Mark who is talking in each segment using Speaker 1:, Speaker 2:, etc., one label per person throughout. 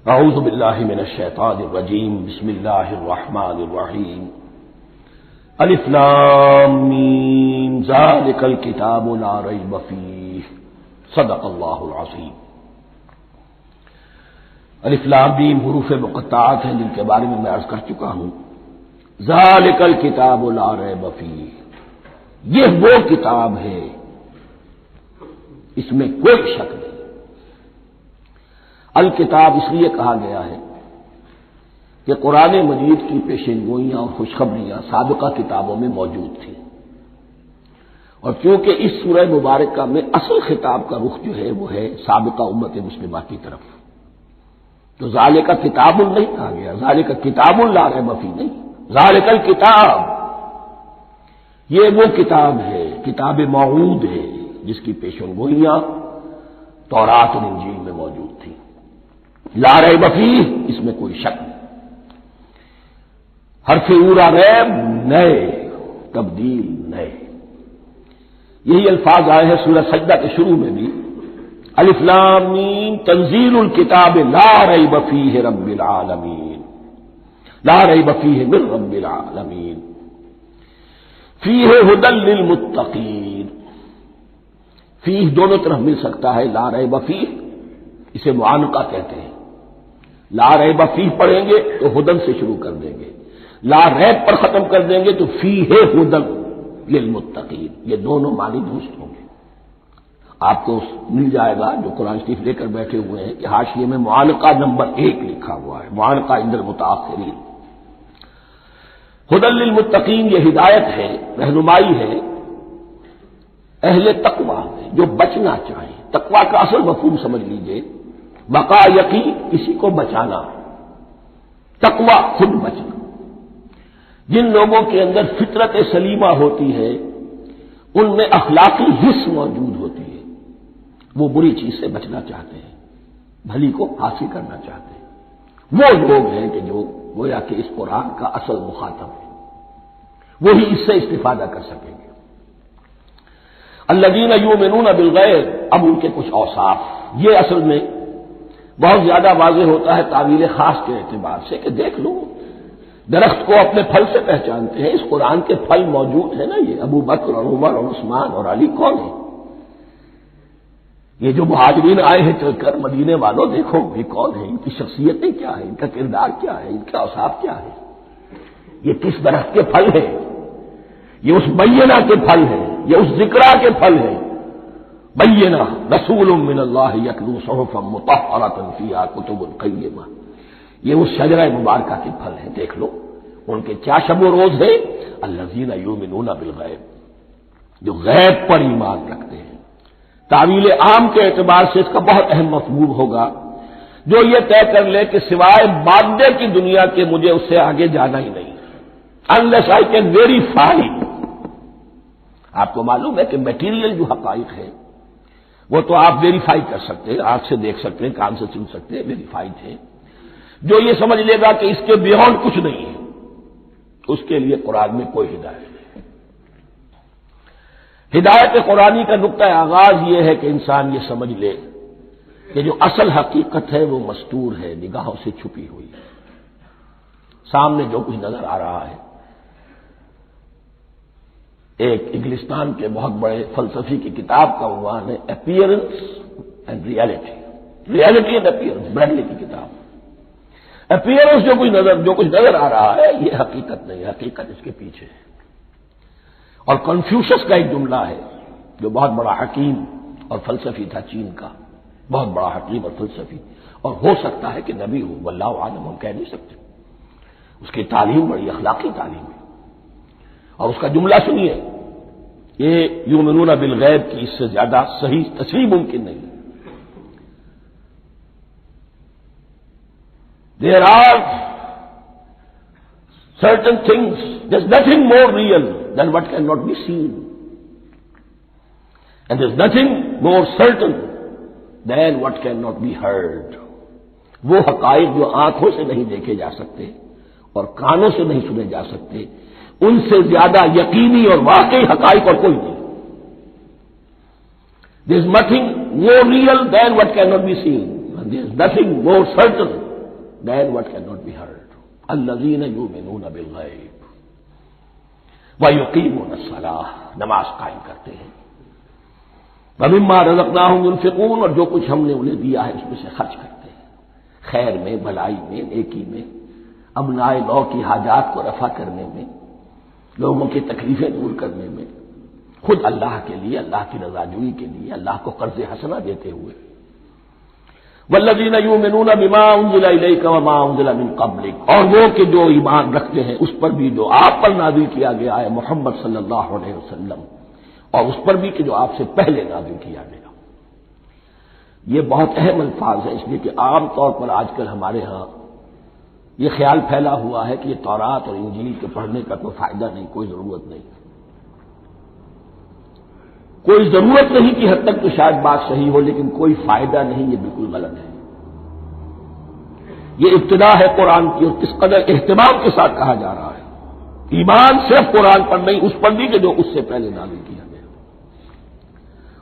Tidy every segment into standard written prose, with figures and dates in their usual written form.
Speaker 1: اعوذ باللہ من الشیطان الرجیم بسم اللہ الرحمن الرحیم الف لام میم ذالک الکتاب لا ریب فیہ صدق اللہ العظیم۔ الف لام میم حروف مقطعات ہیں جن کے بارے میں عرض کر چکا ہوں۔ ذالک الکتاب لا ریب فیہ، یہ وہ کتاب ہے اس میں کوئی شک نہیں۔ الکتاب اس لیے کہا گیا ہے کہ قرآن مجید کی پیشین گوئیاں اور خوشخبریاں سابقہ کتابوں میں موجود تھیں، اور کیونکہ اس سورہ مبارکہ میں اصل خطاب کا رخ جو ہے وہ ہے سابقہ امت مسلمہ کی طرف، تو ذالک کتاب نہیں کہا گیا، ذالک کتاب لا ریب فیہ نہیں، ذالک الکتاب یہ وہ کتاب ہے، کتاب موعود ہے جس کی پیشین گوئیاں تورات اور انجیل میں موجود تھیں۔ لا ریب فیہ اس میں کوئی شک نہیں۔ حرف اورا ریب نئے، تبدیل نئے، یہی الفاظ آئے ہیں سورہ سجدہ کے شروع میں بھی، الف لام میم تنزیل الکتاب لا ریب فیہ رب العالمین، لا ریب فیہ من رب العالمین، فیہ ھدی للمتقین۔ فیہ دونوں طرف مل سکتا ہے، لا ریب فیہ اسے معانقہ کہتے ہیں، لا ریب فیہ پڑھیں گے تو ہدن سے شروع کر دیں گے، لا ریب پر ختم کر دیں گے تو فیہ ہدن للمتقین، یہ دونوں معنی درست ہوں گے۔ آپ کو مل جائے گا جو قرآن شریف لے کر بیٹھے ہوئے ہیں کہ حاشیے میں معانقہ نمبر 1 لکھا ہوا ہے، معانقہ عند المتاخرین۔ ہدن للمتقین یہ ہدایت ہے، رہنمائی ہے اہل تقویٰ میں جو بچنا چاہیں۔ تقویٰ کا اصل مفہوم سمجھ لیجئے، بقا یقین کسی کو بچانا، تقویٰ خود بچنا۔ جن لوگوں کے اندر فطرت سلیمہ ہوتی ہے ان میں اخلاقی حس موجود ہوتی ہے، وہ بری چیز سے بچنا چاہتے ہیں، بھلی کو حاصل کرنا چاہتے ہیں، وہ لوگ ہیں کہ جو گویا کہ اس قرآن کا اصل مخاطب ہے، وہی اس سے استفادہ کر سکیں گے۔ الذین یؤمنون بالغیب، اب ان کے کچھ اوصاف، یہ اصل میں بہت زیادہ واضح ہوتا ہے تعویل خاص کے اعتبار سے کہ دیکھ لو درخت کو اپنے پھل سے پہچانتے ہیں، اس قرآن کے پھل موجود ہیں نا، یہ ابو بکر اور عمر اور عثمان اور علی کون ہیں؟ یہ جو مہاجرین آئے ہیں چل کر، مدینے والوں دیکھو یہ کون ہیں، ان کی شخصیتیں کیا ہیں، ان کا کردار کیا ہے، ان کے اوصاف کیا ہے، یہ کس درخت کے پھل ہیں؟ یہ اس بینہ کے پھل ہیں، یہ اس ذکرہ کے پھل ہیں۔ بینہ رسول من اللہ یتلو صحفا مطہرۃ فیہا کتب قیمہ، یہ اس شجرہ مبارکہ کے پھل ہیں، دیکھ لو ان کے کیا شب و روز ہے۔ الذین یؤمنون بالغیب، جو غیب پر ایمان رکھتے ہیں۔ تعویل عام کے اعتبار سے اس کا بہت اہم مفہوم ہوگا، جو یہ طے کر لے کہ سوائے مادے کی دنیا کے مجھے اس سے آگے جانا ہی نہیں، unless I can verify۔ آپ کو معلوم ہے کہ میٹیریل جو حقائق ہے وہ تو آپ ویریفائی کر سکتے ہیں، آنکھ سے دیکھ سکتے ہیں، کان سے سن سکتے ہیں، ویریفائڈ ہے۔ جو یہ سمجھ لے گا کہ اس کے بیونڈ کچھ نہیں ہے، اس کے لیے قرآن میں کوئی ہدایت نہیں۔ ہدایت قرآنی کا نقطہ آغاز یہ ہے کہ انسان یہ سمجھ لے کہ جو اصل حقیقت ہے وہ مستور ہے، نگاہوں سے چھپی ہوئی ہے، سامنے جو کچھ نظر آ رہا ہے۔ ایک انگلستان کے بہت بڑے فلسفی کی کتاب کا عنوان ہے appearance and reality, reality and appearance, Bradley کی کتاب۔ اپیئرنس جو کچھ نظر آ رہا ہے یہ حقیقت نہیں، حقیقت اس کے پیچھے ہے۔ اور کنفیوشس کا ایک جملہ ہے جو بہت بڑا حکیم اور فلسفی تھا، چین کا بہت بڑا حکیم اور فلسفی، اور ہو سکتا ہے کہ نبی ہو، واللہ عالم، ہم کہہ نہیں سکتے۔ اس کی تعلیم بڑی اخلاقی تعلیم ہے، اور اس کا جملہ سنیے، یہ یؤمنون بالغیب کی اس سے زیادہ صحیح تصریح ممکن نہیں۔ There are certain things, there's nothing more real than what cannot be seen, and there's nothing more certain than what cannot be heard۔ وہ حقائق جو آنکھوں سے نہیں دیکھے جا سکتے اور کانوں سے نہیں سنے جا سکتے، ان سے زیادہ یقینی اور واقعی حقائق اور کوئی نہیں۔ There is nothing more real than what cannot be seen, and there is nothing more certain than what cannot be heard. الذین یؤمنون بالغیب ویقیمون الصلاۃ، نماز قائم کرتے ہیں، ومما رزقناہم ينفقون، اور جو کچھ ہم نے انہیں دیا ہے اس میں سے خرچ کرتے ہیں، خیر میں، بھلائی میں، نیکی میں، ابنائے نو کی حاجات کو رفع کرنے میں، لوگوں کی تکلیفیں دور کرنے میں، خود اللہ کے لیے، اللہ کی رضاجوئی کے لیے، اللہ کو قرض حسنہ دیتے ہوئے۔ والذین یؤمنون بما انزل الیک وما انزل من قبلک، اور وہ کہ جو ایمان رکھتے ہیں اس پر بھی جو آپ پر نازل کیا گیا ہے محمد صلی اللہ علیہ وسلم، اور اس پر بھی کہ جو آپ سے پہلے نازل کیا گیا۔ یہ بہت اہم الفاظ ہے، اس لیے کہ عام طور پر آج کل ہمارے ہاں یہ خیال پھیلا ہوا ہے کہ یہ تورات اور انجیل کے پڑھنے کا کوئی فائدہ نہیں، کوئی ضرورت نہیں، کوئی ضرورت نہیں کی حد تک تو شاید بات صحیح ہو، لیکن کوئی فائدہ نہیں، یہ بالکل غلط ہے۔ یہ ابتدا ہے قرآن کی، اور کس قدر اہتمام کے ساتھ کہا جا رہا ہے، ایمان صرف قرآن پر نہیں، اس پر بھی کہ جو اس سے پہلے نازل کیا گیا۔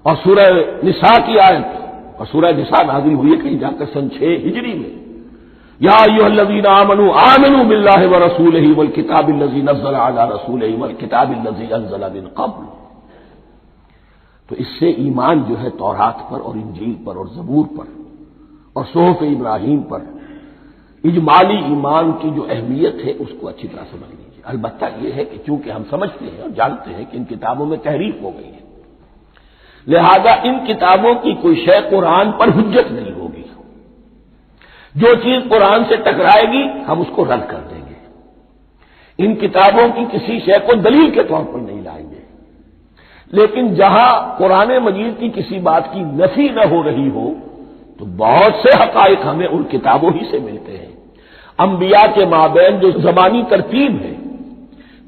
Speaker 1: اور سورہ نساء کی آیت، اور سورہ نساء نازل ہوئی ہے کہیں جا کر سن 6 ہجری میں، یا ایھا الذین آمنوا آمنوا باللہ ورسولہ والکتاب الذی نزل علی رسولہ والکتاب الذی انزل من قبل۔ تو اس سے ایمان جو ہے تورات پر اور انجیل پر اور زبور پر اور صحف ابراہیم پر، اجمالی ایمان کی جو اہمیت ہے اس کو اچھی طرح سمجھ لیجیے۔ البتہ یہ ہے کہ چونکہ ہم سمجھتے ہیں اور جانتے ہیں کہ ان کتابوں میں تحریف ہو گئی ہے، لہذا ان کتابوں کی کوئی شے قرآن پر حجت نہیں ہوگی، جو چیز قرآن سے ٹکرائے گی ہم اس کو رد کر دیں گے، ان کتابوں کی کسی شے کو دلیل کے طور پر نہیں لائیں گے۔ لیکن جہاں قرآن مجید کی کسی بات کی نفی نہ ہو رہی ہو تو بہت سے حقائق ہمیں ان کتابوں ہی سے ملتے ہیں۔ انبیاء کے مابین جو زمانی ترتیب ہے،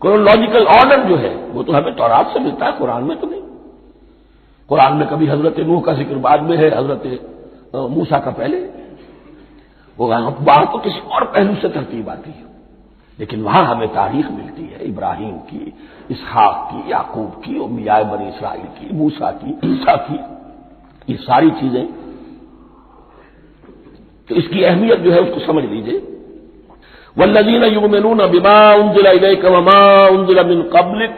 Speaker 1: کرونالوجیکل آرڈر جو ہے، وہ تو ہمیں تورات سے ملتا ہے، قرآن میں تو نہیں۔ قرآن میں کبھی حضرت نوح کا ذکر بعد میں ہے، حضرت موسیٰ کا پہلے، وہاں تو کسی اور پہلو سے ترتیب آتی ہے، لیکن وہاں ہمیں تاریخ ملتی ہے ابراہیم کی، اسحاق کی، یعقوب کی، انبیاء بنی اسرائیل کی، موسیٰ کی، عیسیٰ کی، یہ ساری چیزیں۔ تو اس کی اہمیت جو ہے اس کو سمجھ لیجئے۔ والذین یؤمنون بما انزل الیک وما انزل من قبلک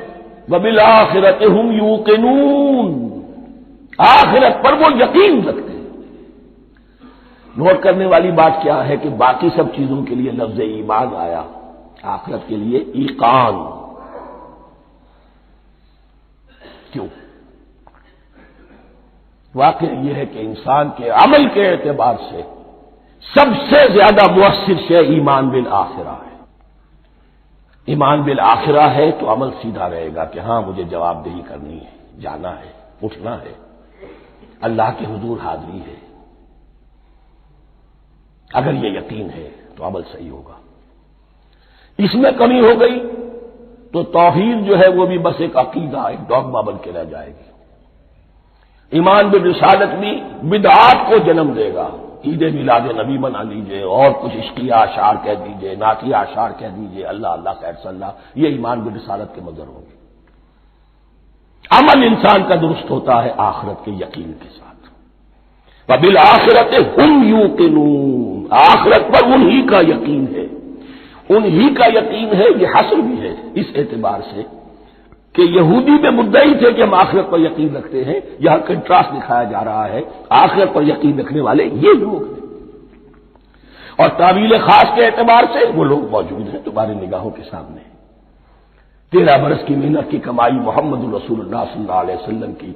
Speaker 1: وبالآخرۃ هم یوقنون، آخرت پر وہ یقین رکھتے ہیں۔ نوٹ کرنے والی بات کیا ہے کہ باقی سب چیزوں کے لیے لفظ ایمان آیا، آخرت کے لیے ایقان کیوں؟ واقع یہ ہے کہ انسان کے عمل کے اعتبار سے سب سے زیادہ مؤثر شے ایمان بالآخرہ ہے۔ ایمان بالآخرہ ہے تو عمل سیدھا رہے گا کہ ہاں مجھے جواب دہی کرنی ہے، جانا ہے، اٹھنا ہے، اللہ کے حضور حاضری ہے۔ اگر یہ یقین ہے تو عمل صحیح ہوگا۔ اس میں کمی ہو گئی تو توحید جو ہے وہ بھی بس ایک عقیدہ، ایک ڈوگما بن کے رہ جائے گی۔ ایمان بالرسالت بھی بدعات کو جنم دے گا، عید میلاد نبی بنا لیجئے اور کچھ عشقیہ اشعار کہہ دیجئے، نعتیہ اشعار کہہ دیجئے، اللہ اللہ خیر صلی اللہ، یہ ایمان بالرسالت کے مظہر ہوں گے۔ عمل انسان کا درست ہوتا ہے آخرت کے یقین کے ساتھ۔ وبالآخرۃ هم یوقنون، آخرت پر انہی کا یقین ہے، انہی کا یقین ہے۔ یہ حصر بھی ہے اس اعتبار سے کہ یہودی میں مدعی تھے کہ ہم آخرت پر یقین رکھتے ہیں، یہاں کنٹراسٹ دکھایا جا رہا ہے، آخرت پر یقین رکھنے والے یہ لوگ ہیں، اور تعویل خاص کے اعتبار سے وہ لوگ موجود ہیں تمہاری نگاہوں کے سامنے۔ 13 برس کی محنت کی کمائی محمد رسول اللہ صلی اللہ علیہ وسلم کی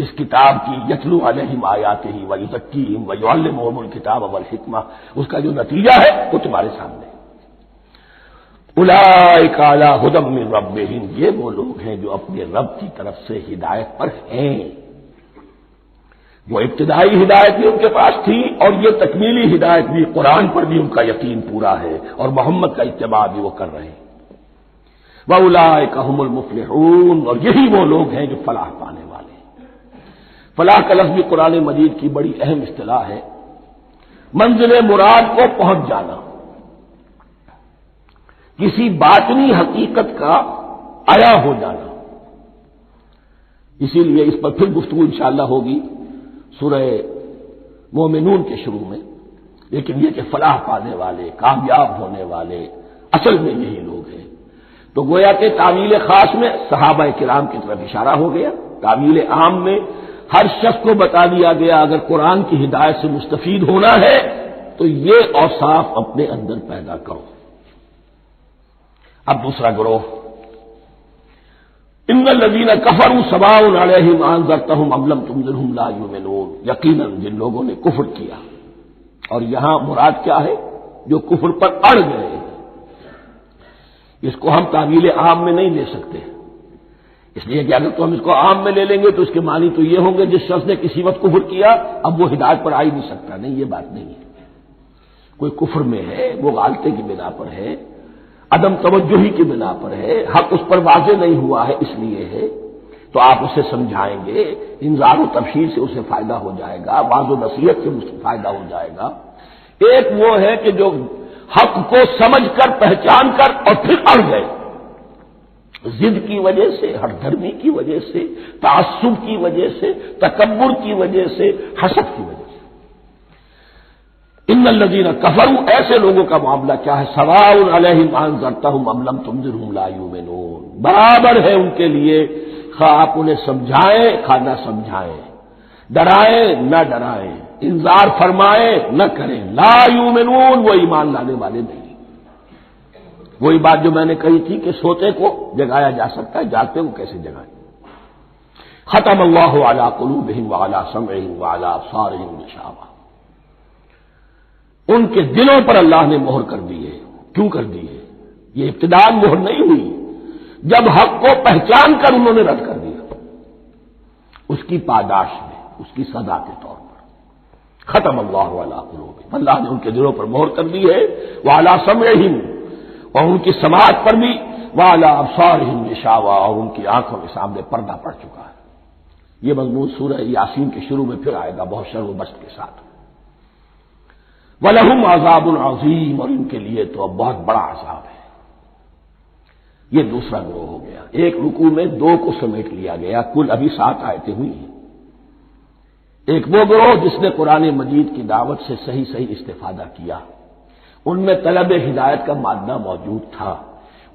Speaker 1: اس کتاب کی، یتلو علیہم آیاتہ ویزکیہم ویعلمہم الکتاب والحکمہ، اس کا جو نتیجہ ہے وہ تمہارے سامنے۔ اولئک علی ھدی من ربہم، یہ وہ لوگ ہیں جو اپنے رب کی طرف سے ہدایت پر ہیں۔ وہ ابتدائی ہدایت بھی ان کے پاس تھی اور یہ تکمیلی ہدایت بھی، قرآن پر بھی ان کا یقین پورا ہے اور محمد کا اتباع بھی وہ کر رہے ہیں۔ وَأُولَٰئِكَ هُمُ الْمُفْلِحُونَ، اور یہی وہ لوگ ہیں جو فلاح پانے والے ہیں۔ فلاح کا لفظ بھی قرآن مجید کی بڑی اہم اصطلاح ہے، منزل مراد کو پہنچ جانا، کسی باطنی حقیقت کا عیا ہو جانا۔ اسی لیے اس پر پھر گفتگو انشاءاللہ ہوگی سورہ مومنون کے شروع میں، لیکن یہ کہ فلاح پانے والے، کامیاب ہونے والے اصل میں یہی لوگ ہیں۔ تو گویا کہ تعویل خاص میں صحابہ کرام کی طرف اشارہ ہو گیا، تعویل عام میں ہر شخص کو بتا دیا گیا اگر قرآن کی ہدایت سے مستفید ہونا ہے تو یہ اوصاف اپنے اندر پیدا کرو۔ اب دوسرا گروہ، ان الذین کفروا سواء علیہم انذرتہم ام لم تنذرہم لا یؤمنون، یقیناً جن لوگوں نے کفر کیا، اور یہاں مراد کیا ہے؟ جو کفر پر اڑ گئے۔ اس کو ہم تعویل عام میں نہیں لے سکتے، اس لیے کہ اگر تو ہم اس کو عام میں لے لیں گے تو اس کے معنی تو یہ ہوں گے جس شخص نے کسی وقت کفر کیا اب وہ ہدایت پر آ ہی نہیں سکتا، نہیں، یہ بات نہیں ہے۔ کوئی کفر میں ہے، وہ غالطے کی بنا پر ہے، عدم توجہی کی بنا پر ہے، حق اس پر واضح نہیں ہوا ہے اس لیے ہے، تو آپ اسے سمجھائیں گے، انذار و تبشیر سے اسے فائدہ ہو جائے گا، واعظ و نصیحت سے اسے فائدہ ہو جائے گا۔ ایک وہ ہے کہ جو حق کو سمجھ کر، پہچان کر اور پھر اڑ گئے، ضد کی وجہ سے، ہٹ دھرمی کی وجہ سے، تعصب کی وجہ سے، تکبر کی وجہ سے، حسد کی وجہ سے۔ ان الذین کفروا، ایسے لوگوں کا معاملہ کیا ہے؟ سواء علیہم انذرتہم ام لم تنذرہم لا یؤمنون، برابر ہے ان کے لیے خواہ آپ انہیں سمجھائیں خواہ نہ سمجھائیں، ڈرائیں نہ ڈرائیں، انذار فرمائیں نہ کریں، لا یؤمنون، وہ ایمان لانے والے نہیں۔ وہی بات جو میں نے کہی تھی کہ سوتے کو جگایا جا سکتا ہے، جاگتے کو کیسے جگائیں؟ ختم اللہ علی قلوبہم وعلی سمعہم وعلی ابصارہم غشاوہ، ان کے دلوں پر اللہ نے مہر کر دی ہے۔ کیوں کر دی ہے؟ یہ ابتداء مہر نہیں ہوئی، جب حق کو پہچان کر انہوں نے رد کر دیا، اس کی پاداش میں، اس کی سزا کے طور پر۔ ختم اللہ علی قلوبہم، اللہ نے ان کے دلوں پر مہر کر دی ہے، وعلی سمعہم، اور ان کی سماعت پر بھی، وعلی ابصارہم غشاوہ، اور ان کی آنکھوں کے سامنے پردہ پڑ چکا ہے۔ یہ مضمون سورہ یاسین کے شروع میں پھر آئے گا بہت شرح و بسط کے ساتھ۔ وَلَهُمْ عَذَابٌ عَظِيمٌ، اور ان کے لیے تو اب بہت بڑا عذاب ہے۔ یہ دوسرا گروہ ہو گیا، ایک رکوع میں دو کو سمیٹ لیا گیا، کل ابھی 7 آیتیں ہوئی ہیں۔ ایک وہ گروہ جس نے قرآن مجید کی دعوت سے صحیح صحیح استفادہ کیا، ان میں طلب ہدایت کا مادہ موجود تھا،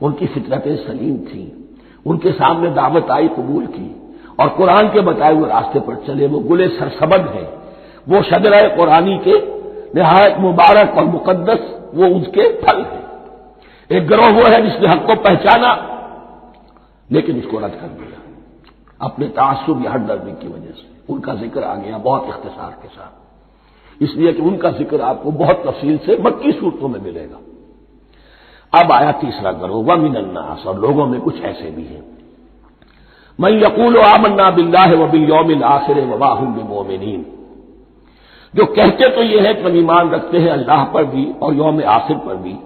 Speaker 1: ان کی فطرتیں سلیم تھیں، ان کے سامنے دعوت آئی، قبول کی، اور قرآن کے بتائے ہوئے راستے پر چلے۔ وہ گلے سرسبد ہیں، وہ شجرہ قرآنی کے نہایت مبارک اور مقدس، وہ اس کے پھل ہیں۔ ایک گروہ وہ ہے جس نے حق کو پہچانا لیکن اس کو رد کر دیا اپنے تعصب یا ہٹ دھرمی کی وجہ سے۔ ان کا ذکر آ گیا بہت اختصار کے ساتھ، اس لیے کہ ان کا ذکر آپ کو بہت تفصیل سے مکی صورتوں میں ملے گا۔ اب آیا تیسرا گروہ، وَمِنَ النَّاسِ، اور لوگوں میں کچھ ایسے بھی ہیں، مَن يَقُولُ آمَنَّا بِاللَّهِ وَبِالْيَوْمِ الْآخِرِ وَمَا هُم بِمُؤْمِنِينَ، جو کہتے تو یہ ہے کہ ہم ایمان رکھتے ہیں اللہ پر بھی اور یوم آخر پر بھی،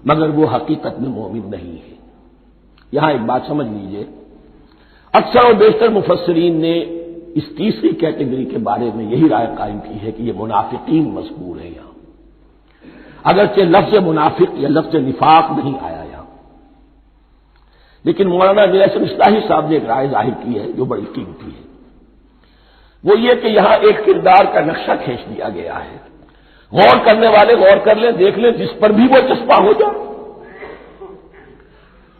Speaker 1: مگر وہ حقیقت میں مومن نہیں ہے۔ یہاں ایک بات سمجھ لیجئے، اکثر اور بیشتر مفسرین نے اس تیسری کیٹیگری کے بارے میں یہی رائے قائم کی ہے کہ یہ منافقین مذکور ہے یہاں، اگرچہ لفظ منافق یا لفظ نفاق نہیں آیا یہاں، لیکن مولانا نیلسن اصلاحی صاحب نے ایک رائے ظاہر کی ہے جو بڑی قیمتی ہے، وہ یہ کہ یہاں ایک کردار کا نقشہ کھینچ دیا گیا ہے۔ غور کرنے والے غور کر لیں، دیکھ لیں، جس پر بھی وہ چسپاں ہو جائے۔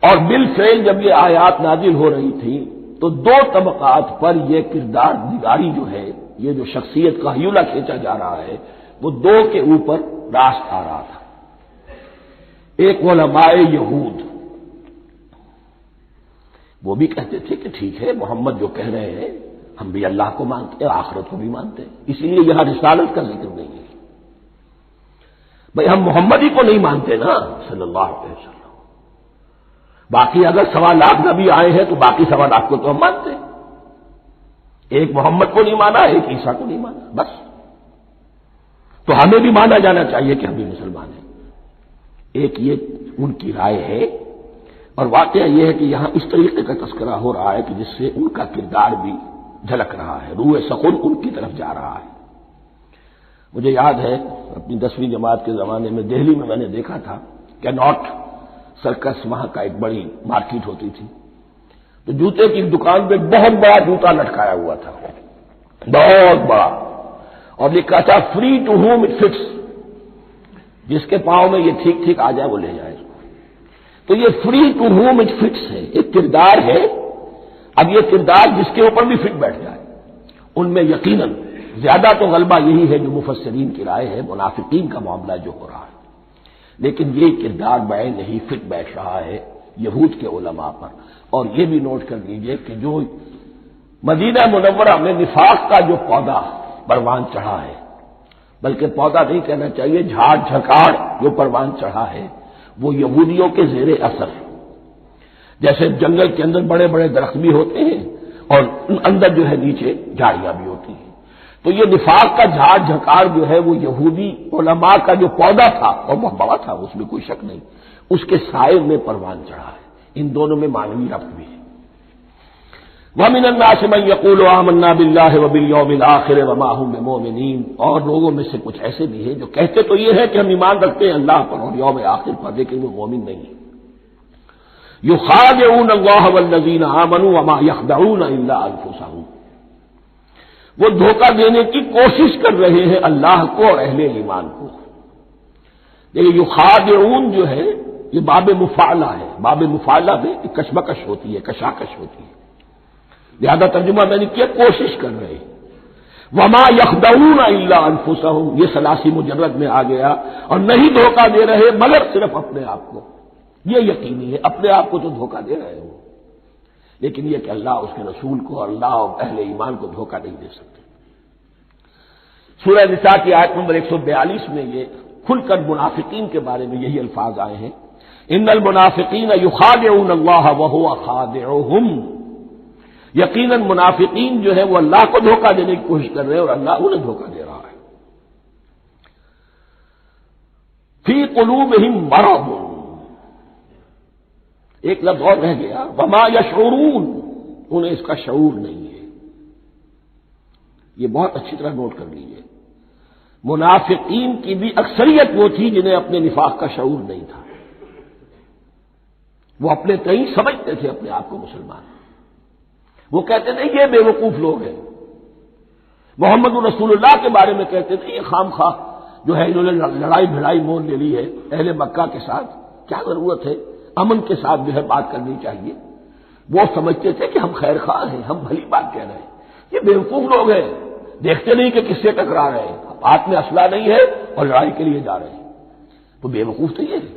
Speaker 1: اور بالفعل جب یہ آیات نازل ہو رہی تھی تو دو طبقات پر یہ کردار نگاری جو ہے، یہ جو شخصیت کا ہیولہ کھینچا جا رہا ہے، وہ دو کے اوپر راست آ رہا تھا۔ ایک علماء یہود، وہ بھی کہتے تھے کہ ٹھیک ہے محمد جو کہہ رہے ہیں ہم بھی اللہ کو مانتے ہیں، آخرت کو بھی مانتے ہیں، اسی لیے یہاں رسالت کا ذکر نہیں ہے۔ بھئی ہم محمد ہی کو نہیں مانتے نا صلی اللہ علیہ وسلم، باقی اگر 1.25 لاکھ نبی آئے ہیں تو باقی 1.25 لاکھ کو تو ہم مانتے ہیں، ایک محمد کو نہیں مانا، ایک عیسیٰ کو نہیں مانا، بس تو ہمیں بھی مانا جانا چاہیے کہ ہم بھی مسلمان ہیں۔ ایک یہ ان کی رائے ہے، اور واقعہ یہ ہے کہ یہاں اس طریقے کا تذکرہ ہو رہا ہے کہ جس سے ان کا کردار بھی جھلک رہا ہے، روح سخن ان کی طرف جا رہا ہے۔ مجھے یاد ہے اپنی 10ویں جماعت کے زمانے میں دہلی میں نے دیکھا تھا کہ ناٹ سرکس وہاں کا ایک بڑی مارکیٹ ہوتی تھی، تو جوتے کی دکان پہ بہت بڑا جوتا لٹکایا ہوا تھا، بہت بڑا، اور لکھا تھا free to home it fits, جس کے پاؤں میں یہ ٹھیک ٹھیک آ جائے وہ لے جائے اس کو. تو یہ free to home it fits ہے، ایک کردار ہے. اب یہ کردار جس کے اوپر بھی فٹ بیٹھ جائے، ان میں یقیناً زیادہ تو غلبہ یہی ہے جو مفسرین کی رائے ہے، منافقین کا معاملہ جو ہو رہا ہے. لیکن یہ کردار بعین نہیں فٹ بیٹھ رہا ہے یہود کے علماء پر. اور یہ بھی نوٹ کر لیجئے کہ جو مدینہ منورہ میں نفاق کا جو پودا پروان چڑھا ہے، بلکہ پودا نہیں کہنا چاہیے، جھاڑ جھکاڑ جو پروان چڑھا ہے، وہ یہودیوں کے زیر اثر. جیسے جنگل کے اندر بڑے بڑے درخت بھی ہوتے ہیں اور اندر جو ہے نیچے جھاڑیاں بھی ہوتی ہیں. تو یہ نفاق کا جھاڑ جھکاڑ جو ہے وہ یہودی علماء کا جو پودا تھا اور بہت بڑا تھا، اس میں کوئی شک نہیں، اس کے سائے میں پروان چڑھا ہے. ان دونوں میں معنوی ربط بھی ہے. وَمِنَ النَّاسِ مَن يَقُولُ آمَنَّا بِاللَّهِ وَبِالْيَوْمِ الْآخِرِ وَمَا هُم بِمُؤْمِنِينَ. اور لوگوں میں سے کچھ ایسے بھی ہیں جو کہتے تو یہ ہے کہ ہم ایمان رکھتے ہیں اللہ پر اور یوم آخر پر، لیکن وہ مومن نہیں ہیں. يُخَادِعُونَ اللَّهَ وَالَّذِينَ آمَنُوا وَمَا يَخْدَعُونَ إِلَّا أَنفُسَهُمْ. وہ دھوکہ دینے کی کوشش کر رہے ہیں اللہ کو اور اہل ایمان کو. لیکن یخادعون جو ہے یہ باب مفعلہ ہے. باب مفعلہ میں کشمکش ہوتی ہے، کشاکش ہوتی ہے. لہذا ترجمہ میں نے کیا، کوشش کر رہے ہیں. وما یخدعون الا انفسهم، یہ ثلاثی مجرد میں آ گیا. اور نہیں دھوکہ دے رہے مگر صرف اپنے آپ کو. یہ یقینی ہے اپنے آپ کو تو دھوکہ دے رہے ہو، لیکن یہ کہ اللہ اس کے رسول کو اور اللہ اور اہل ایمان کو دھوکہ نہیں دے سکتے. سورہ نساء کی آیت نمبر 142 میں یہ کھل کر منافقین کے بارے میں یہی الفاظ آئے ہیں، ان المنافقین یخادعون اللہ وہو خادعهم. یقیناً منافقین جو ہے وہ اللہ کو دھوکہ دینے کی کوشش کر رہے ہیں اور اللہ انہیں دھوکہ دے رہا ہے. فی قلوبہم مرض، ایک لفظ اور رہ گیا، وما یشعرون، انہیں اس کا شعور نہیں ہے. یہ بہت اچھی طرح نوٹ کر لیجیے. منافقین کی بھی اکثریت وہ تھی جنہیں اپنے نفاق کا شعور نہیں تھا. وہ اپنے کہیں سمجھتے تھے اپنے آپ کو مسلمان. وہ کہتے تھے یہ بے وقوف لوگ ہیں. محمد رسول اللہ کے بارے میں کہتے تھے یہ خام خواہ جو ہے انہوں نے لڑائی بھڑائی مول لے لی ہے اہل مکہ کے ساتھ، کیا ضرورت ہے، امن کے ساتھ جو ہے بات کرنی چاہیے. وہ سمجھتے تھے کہ ہم خیر خواہ ہیں، ہم بھلی بات کہہ رہے ہیں. یہ بیوقوف لوگ ہیں، دیکھتے نہیں کہ کس سے ٹکرا رہے ہیں، ہاتھ میں اسلحہ نہیں ہے اور لڑائی کے لیے جا رہے ہیں. وہ بیوقوف تو یہ ہے،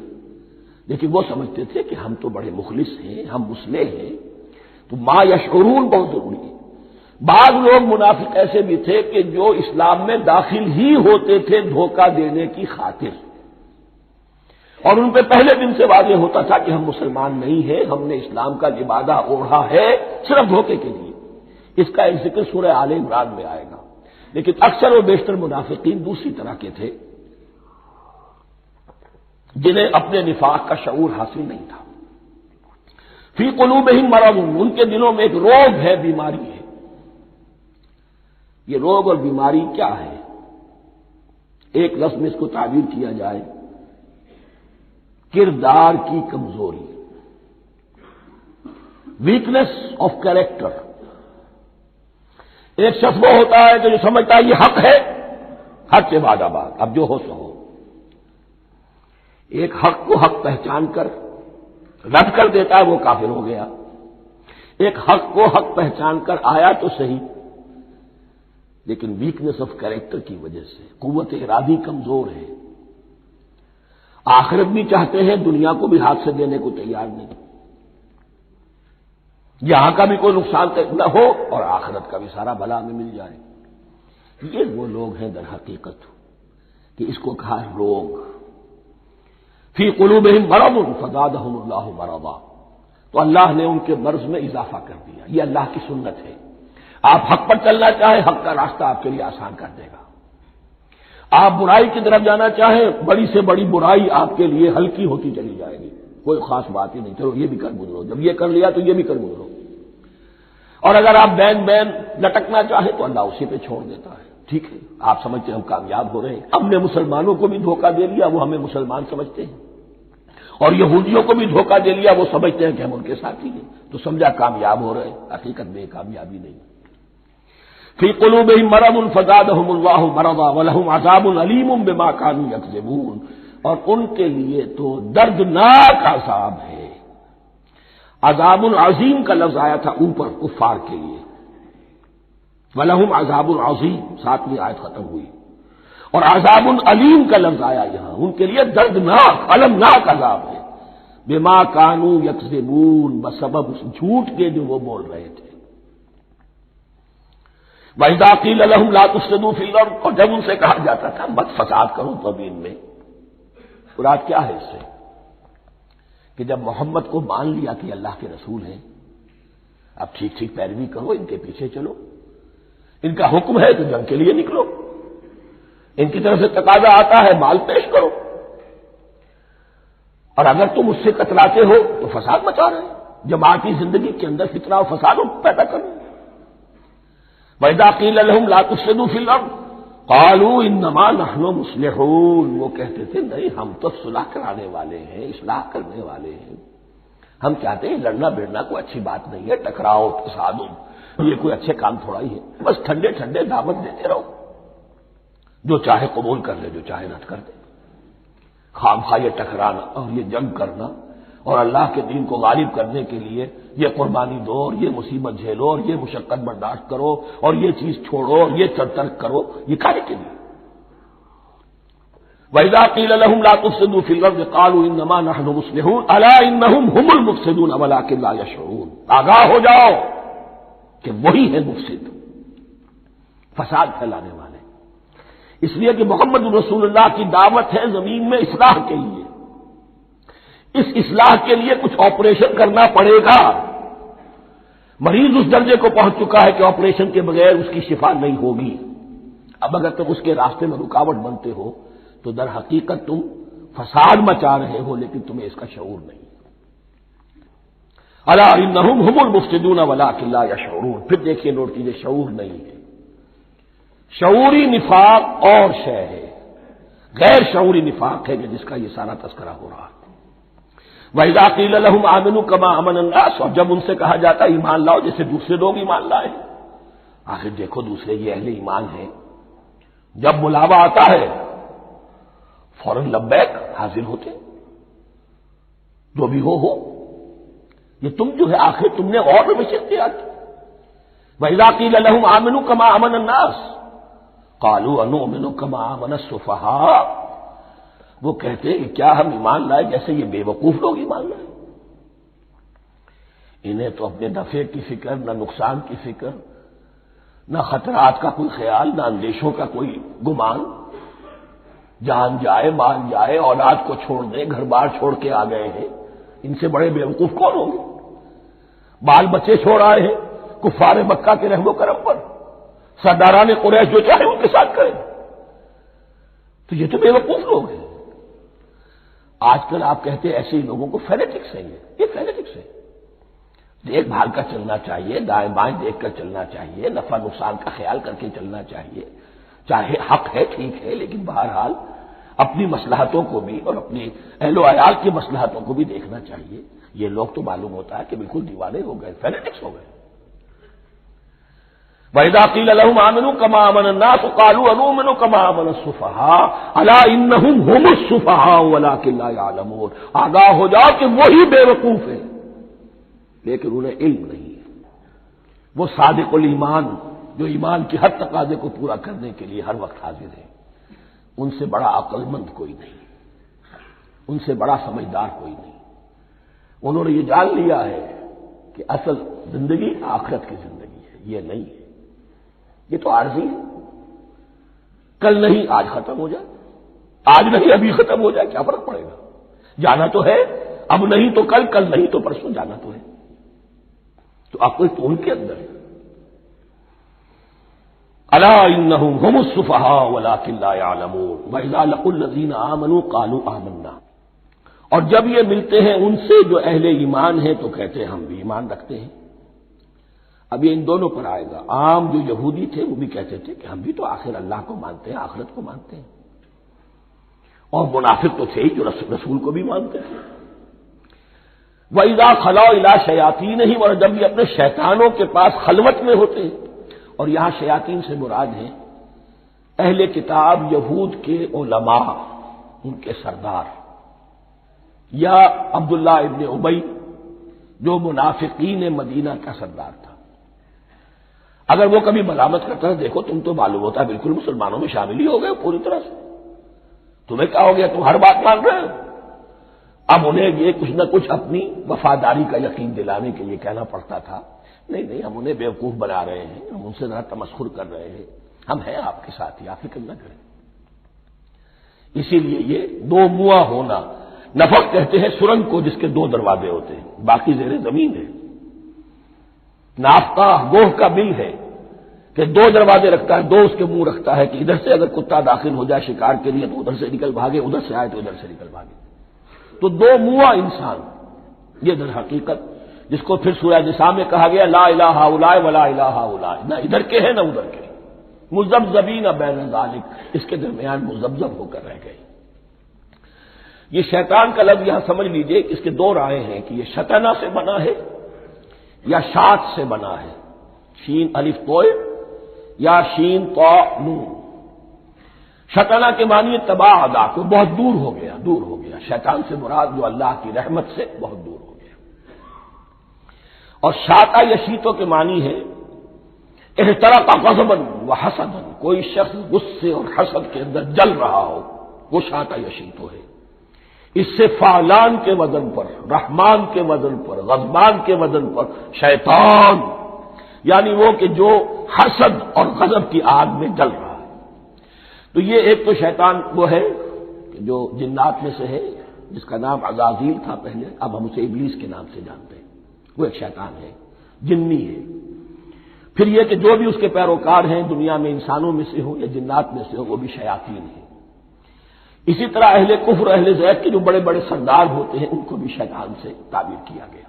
Speaker 1: لیکن وہ سمجھتے تھے کہ ہم تو بڑے مخلص ہیں، ہم مسلح ہیں. تو ما یشعرون بہت ضروری ہے. بعض لوگ منافق ایسے بھی تھے کہ جو اسلام میں داخل ہی ہوتے تھے دھوکہ دینے کی خاطر، اور ان پہ پہلے دن سے واضح ہوتا تھا کہ ہم مسلمان نہیں ہیں، ہم نے اسلام کا لبادہ اوڑھا ہے صرف دھوکے کے لیے. اس کا ایک ذکر سورہ آل عمران میں آئے گا. لیکن اکثر و بیشتر منافقین دوسری طرح کے تھے جنہیں اپنے نفاق کا شعور حاصل نہیں تھا. فی قلوبہم مرض، ان کے دلوں میں ایک روگ ہے، بیماری ہے. یہ روگ اور بیماری کیا ہے؟ ایک لفظ میں اس کو تعبیر کیا جائے، کردار کی کمزوری، ویکنیس آف کیریکٹر. ایک شخص وہ ہوتا ہے کہ جو سمجھتا ہے یہ حق ہے، حق سے بعد آباد، اب جو ہو سو ہو. ایک حق کو حق پہچان کر رد کر دیتا ہے، وہ کافر ہو گیا. ایک حق کو حق پہچان کر آیا تو صحیح، لیکن ویکنیس آف کیریکٹر کی وجہ سے قوت ارادی کمزور ہے. آخرت بھی چاہتے ہیں، دنیا کو بھی ہاتھ سے دینے کو تیار نہیں. یہاں کا بھی کوئی نقصان نہ ہو اور آخرت کا بھی سارا بھلا ہمیں مل جائے. یہ وہ لوگ ہیں در حقیقت کہ اس کو کہا روگ. فی قلوبہم مرض فزادہم اللہ مرضا، تو اللہ نے ان کے مرض میں اضافہ کر دیا. یہ اللہ کی سنت ہے. آپ حق پر چلنا چاہیں حق کا راستہ آپ کے لیے آسان کر دے گا. آپ برائی کی طرف جانا چاہیں بڑی سے بڑی برائی آپ کے لیے ہلکی ہوتی چلی جائے گی. کوئی خاص بات ہی نہیں، چلو یہ بھی کر گزرو، جب یہ کر لیا تو یہ بھی کر گزرو. اور اگر آپ بین لٹکنا چاہیں تو اللہ اسی پہ چھوڑ دیتا ہے. ٹھیک ہے، آپ سمجھتے ہیں ہم کامیاب ہو رہے ہیں. ہم نے مسلمانوں کو بھی دھوکہ دے لیا، وہ ہمیں مسلمان سمجھتے ہیں، اور یہودیوں کو بھی دھوکہ دے لیا، وہ سمجھتے ہیں کہ ہم ان کے ساتھی ہیں، تو سمجھا کامیاب ہو رہے ہیں. حقیقت میں کامیابی نہیں. فی قلوبہم مرض فزادہم اللہ مرضا ولہم عذاب علیم بما کانوا یکذبون. اور ان کے لیے تو دردناک عذاب ہے۔ عذاب العظیم کا لفظ آیا تھا اوپر کفار کے لیے، وَلَهُمْ عَذَابٌ عَظِيمٌ، 7ویں آیت ختم ہوئی، اور عذاب علیم کا لفظ آیا یہاں، ان کے لیے دردناک المناک عذاب ہے، بما كانوا يكذبون، بسبب اس جھوٹ کے جو وہ بول رہے تھے۔ وَإِذَا قِيلَ لَهُمْ لَا تُفْسِدُوا فِي الْأَرْضِ، اور جب ان سے کہا جاتا تھا مت فساد کرو زمین میں، مراد کیا ہے اس سے کہ جب محمد کو مان لیا کہ اللہ کے رسول ہیں، اب ٹھیک ٹھیک پیروی کرو، ان کے پیچھے چلو، ان کا حکم ہے تو جنگ کے لیے نکلو، ان کی طرف سے تقاضا آتا ہے مال پیش کرو، اور اگر تم اس سے کتراتے ہو تو فساد مچا رہے ہیں، جماعتی زندگی کے اندر فتنہ و فساد پیدا کرنا۔ وَإِذَا قِيلَ لَهُمْ لَا تُفْسِدُوا فِي الْأَرْضِ قَالُوا إِنَّمَا نَحْنُ مُصْلِحُونَ، وہ کہتے تھے نہیں ہم تو صلح کرانے والے ہیں، اصلاح کرنے والے ہیں، ہم چاہتے ہیں لڑنا بیڑنا کوئی اچھی بات نہیں ہے، ٹکراؤ تصادم یہ کوئی اچھے کام تھوڑا ہی ہے، بس ٹھنڈے ٹھنڈے دعوت دیتے رہو، جو چاہے قبول کر لے جو چاہے رد کر دے، خامخواہ یہ ٹکرانا اور یہ جنگ کرنا اور اللہ کے دین کو غالب کرنے کے لیے یہ قربانی دو اور یہ مصیبت جھیلو اور یہ مشقت برداشت کرو اور یہ چیز چھوڑو اور یہ ترک کرو، یہ کاہے کے لیے؟ وَإِذَا قِيلَ لَهُمْ لَا تُفْسِدُوا فِي الْأَرْضِ قَالُوا إِنَّمَا نَحْنُ مُصْلِحُونَ أَلَا إِنَّهُمْ هُمُ الْمُفْسِدُونَ وَلَٰكِن لَّا يَشْعُرُونَ، آگاہ ہو جاؤ کہ وہی ہے مفسد، فساد پھیلانے والے، اس لیے کہ محمد رسول اللہ کی دعوت ہے زمین میں اصلاح کے لیے، اس اصلاح کے لیے کچھ آپریشن کرنا پڑے گا، مریض اس درجے کو پہنچ چکا ہے کہ آپریشن کے بغیر اس کی شفا نہیں ہوگی، اب اگر تم اس کے راستے میں رکاوٹ بنتے ہو تو در حقیقت تم فساد مچا رہے ہو لیکن تمہیں اس کا شعور نہیں۔ الا انہم هم المفسدون ولکن لا یشعرون، پھر دیکھیے نوٹ کیجیے شعور نہیں ہے، شعوری نفاق اور شے ہے، غیر شعوری نفاق ہے جس کا یہ سارا تذکرہ ہو رہا ہے۔ وَإِذَا قِيلَ لَهُمْ آمِنُوا كَمَا آمَنَ النَّاسُ، اور جب ان سے کہا جاتا ہے ایمان لاؤ جیسے دوسرے لوگ ایمان لائے، آخر دیکھو دوسرے یہ اہل ایمان ہیں، جب بلاوا آتا ہے فوراً لبیک حاضر ہوتے، جو بھی ہو یہ تم جو ہے آخر تم نے اور میں اختیار کی۔ وَإِذَا قِيلَ لَهُمْ آمِنُوا كَمَا آمَنَ النَّاسُ قَالُوا أَنُؤْمِنُ كَمَا آمَنَ السُّفَهَاءُ، وہ کہتے ہیں کہ کیا ہم ایمان لائے جیسے یہ بے وقوف لوگ ایمان لائے، انہیں تو اپنے نفع کی فکر، نہ نقصان کی فکر، نہ خطرات کا کوئی خیال، نہ اندیشوں کا کوئی گمان، جان جائے مال جائے اولاد کو چھوڑ دیں، گھر بار چھوڑ کے آ گئے ہیں، ان سے بڑے بے وقوف کون ہوں گے؟ بال بچے چھوڑ آئے ہیں کفار مکہ کے رحم و کرم پر، سرداران قریش جو چاہے ان کے ساتھ کریں، تو یہ تو بے وقوف لوگ ہیں۔ آج کل آپ کہتے ہیں ایسے ہی لوگوں کو فینیٹکس ہیں، یہ فینیٹکس ہے، دیکھ بھال کر چلنا چاہیے، دائیں بائیں دیکھ کر چلنا چاہیے، نفع نقصان کا خیال کر کے چلنا چاہیے، چاہے حق ہے ٹھیک ہے لیکن بہرحال اپنی مصلحتوں کو بھی اور اپنی اہل و عیال کی مصلحتوں کو بھی دیکھنا چاہیے۔ یہ لوگ تو معلوم ہوتا ہے کہ بالکل دیوانے ہو گئے، فینیٹکس ہو گئے۔ وَإِذَا قِيلَ لَهُمْ آمِنُوا كَمَا آمَنَ النَّاسُ قَالُوا أَنُؤْمِنُ كَمَا آمَنَ السُّفَهَاءُ أَلَا إِنَّهُمْ هُمُ السُّفَهَاءُ وَلَٰكِن لَّا يَعْلَمُونَ، آگاہ ہو جاؤ کہ وہی بے وقوف ہے لیکن انہیں علم نہیں ہے، وہ صادق الایمان جو ایمان کی ہر تقاضے کو پورا کرنے کے لیے ہر وقت حاضر ہے، ان سے بڑا عقل مند کوئی نہیں، ان سے بڑا سمجھدار کوئی نہیں، انہوں نے یہ جان لیا ہے کہ اصل زندگی آخرت کی زندگی ہے، یہ نہیں ہے، یہ تو عارضی ہے، کل نہیں آج ختم ہو جائے، آج نہیں ابھی ختم ہو جائے، کیا فرق پڑے گا؟ جانا تو ہے، اب نہیں تو کل، کل نہیں تو پرسوں جانا تو ہے، تو عقل تو ان کے اندر ہے۔ الا انہم هم السفہاء ولکن لا یعلمون واذا لقوا الذین آمنوا قالوا آمنا، اور جب یہ ملتے ہیں ان سے جو اہل ایمان ہیں تو کہتے ہیں ہم بھی ایمان رکھتے ہیں۔ اب یہ ان دونوں پر آئے گا، عام جو یہودی تھے وہ بھی کہتے تھے کہ ہم بھی تو آخر اللہ کو مانتے ہیں، آخرت کو مانتے ہیں، اور منافق تو تھے ہی جو رسول کو بھی مانتے تھے۔ وَإِذَا خَلَوْا إِلَىٰ شَيَاطِینِهِمْ، اور جب یہ اپنے شیطانوں کے پاس خلوت میں ہوتے ہیں، اور یہاں شیاطین سے مراد ہیں اہل کتاب یہود کے علماء، ان کے سردار، یا عبداللہ ابن ابی جو منافقین مدینہ کا سردار تھا، اگر وہ کبھی ملامت کرتا ہے دیکھو تم تو معلوم ہوتا ہے بالکل مسلمانوں میں شامل ہی ہو گئے پوری طرح سے، تمہیں کیا ہو گیا، تم ہر بات مان رہے ہو، اب انہیں یہ کچھ نہ کچھ اپنی وفاداری کا یقین دلانے کے لیے کہنا پڑتا تھا، نہیں ہم انہیں بیوقوف بنا رہے ہیں، ہم ان سے ذرا تمسخر کر رہے ہیں، ہم ہیں آپ کے ساتھ ہی، آپ فکر نہ کریں۔ اسی لیے یہ دو منہ ہونا، نفق کہتے ہیں سرنگ کو جس کے دو دروازے ہوتے ہیں، باقی زیر زمین ہے۔ نافقہ گوہ کا بل ہے کہ دو دروازے رکھتا ہے، دو اس کے منہ رکھتا ہے کہ ادھر سے اگر کتا داخل ہو جائے شکار کے لیے تو ادھر سے نکل بھاگے، ادھر سے آئے تو ادھر سے نکل بھاگے۔ تو دو منہ انسان، یہ در حقیقت جس کو پھر سورہ نساء میں کہا گیا لا الہ الا ولا الہ الا، نہ ادھر کے ہیں نہ ادھر کے، مذبذبین بین ذلک، اس کے درمیان مذبذب ہو کر رہ گئے۔ یہ شیطان کا لفظ یہاں سمجھ لیجئے کہ اس کے دو رائے ہیں کہ یہ شطنہ سے بنا ہے یا شات سے بنا ہے، شین الف توئے یا شین طا نون۔ شطنہ کے معنی تباہ ادا کو بہت دور ہو گیا، دور ہو گیا، شیطان سے مراد جو اللہ کی رحمت سے بہت دور ہو گیا۔ اور شاتا یشیتوں کے معنی ہے احترق غضبا و حسدا، کوئی شخص غصے اور حسد کے اندر جل رہا ہو، وہ شاتا یشیتو ہے۔ اس سے فعلان کے وزن پر، رحمان کے وزن پر، غضبان کے وزن پر شیطان، یعنی وہ کہ جو حسد اور غضب کی آگ میں جل رہا ہے۔ تو یہ ایک تو شیطان وہ ہے جو جنات میں سے ہے، جس کا نام عزازیل تھا پہلے، اب ہم اسے ابلیس کے نام سے جانتے ہیں، وہ ایک شیطان ہے، جنی ہے۔ پھر یہ کہ جو بھی اس کے پیروکار ہیں دنیا میں انسانوں میں سے ہوں یا جنات میں سے ہوں، وہ بھی شیاطین ہیں۔ اسی طرح اہل کفر، اہل زیغ کے جو بڑے بڑے سردار ہوتے ہیں ان کو بھی شیطان سے تعبیر کیا گیا۔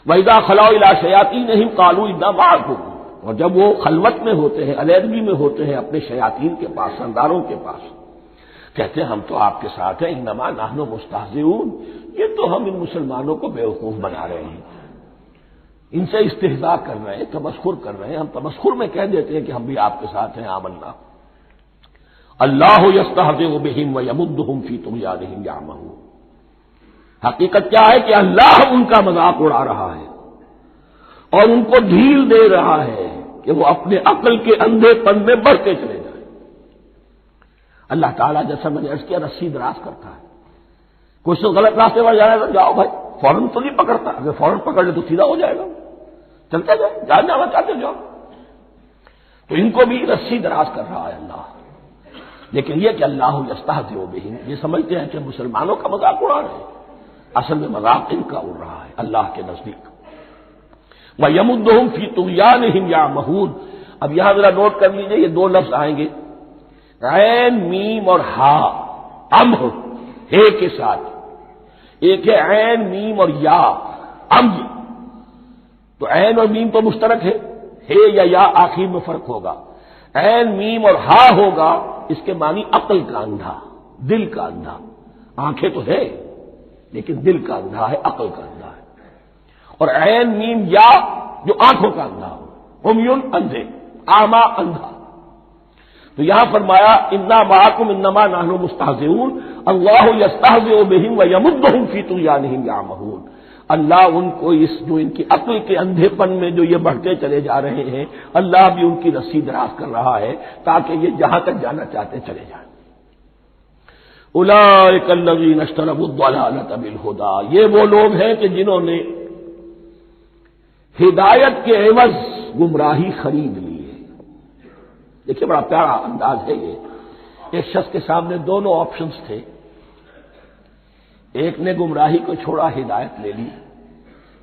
Speaker 1: وَإِذَا خَلَوْا إِلَىٰ شَيَاطِينِهِمْ قَالُوا إِنَّا مَعَكُمْ، اور جب وہ خلوت میں ہوتے ہیں، علیحدگی میں ہوتے ہیں اپنے شیاطین کے پاس، سرداروں کے پاس، کہتے ہیں ہم تو آپ کے ساتھ ہیں، انما نحن مستہزئون، یہ تو ہم ان مسلمانوں کو بیوقوف بنا رہے ہیں، ان سے استہزاء کر رہے ہیں، تمسخر کر رہے ہیں، ہم تمسخر میں کہہ دیتے ہیں کہ ہم بھی آپ کے ساتھ ہیں، آمنا۔ اللہ یستہزئ بہم ویمدہم فی طغیانہم یعمہون، حقیقت کیا ہے کہ اللہ ان کا مذاق اڑا رہا ہے اور ان کو ڈھیل دے رہا ہے کہ وہ اپنے عقل کے اندھے پن میں بڑھتے چلے جائیں۔ اللہ تعالیٰ جیسا میں نے عرض کیا رسی دراز کرتا ہے، کچھ تو غلط راستے پر جانا ہے تو جاؤ بھائی، فوراً تو نہیں پکڑتا، اگر فوراً پکڑ لے تو سیدھا ہو جائے گا، چلتے جاؤ، جہاں جانا چاہتے جاؤ۔ تو ان کو بھی رسی دراز کر رہا ہے اللہ، لیکن یہ کہ اللہ یستہزئ بہم، یہ سمجھتے ہیں کہ مسلمانوں کا مذاق اڑا رہے ہیں، اصل میں مذاق ان کا اڑ رہا ہے اللہ کے نزدیک۔ وَيَمُدُّهُمْ فِي طُغْيَانِهِمْ يَعْمَهُونَ، اب یہاں ذرا نوٹ کر لیجئے، یہ دو لفظ آئیں گے، عین میم اور ہا، امہ ہے کے ساتھ، ایک ہے عین میم اور یا امج، تو عین اور میم تو مشترک ہے یا آخر میں فرق ہوگا، عین میم اور ہا ہوگا، اس کے معنی عقل کا اندھا، دل کا اندھا، آنکھیں تو ہے لیکن دل کا اندھا ہے، عقل کا اندھا ہے۔ اور عین میم یا جو آنکھوں کا اندھا ہو، عمیٌ اندھے، اعمیٰ اندھا۔ تو یہاں فرمایا انا معکم انما نحن مستہزئون، اللہ یستہزئ بہم ویمدہم فی طغیانہم یعمہون، اللہ ان کو اس جو ان کی عقل کے اندھے پن میں جو یہ بڑھتے چلے جا رہے ہیں، اللہ بھی ان کی رسی دراز کر رہا ہے تاکہ یہ جہاں تک جانا چاہتے چلے جائیں۔ اولئک الذین اشتروا الضلالۃ بالہدی، یہ وہ لوگ ہیں کہ جنہوں نے ہدایت کے عوض گمراہی خرید لی ہے۔ دیکھیے بڑا پیارا انداز ہے یہ، ایک شخص کے سامنے دونوں آپشنز تھے، ایک نے گمراہی کو چھوڑا، ہدایت لے لی،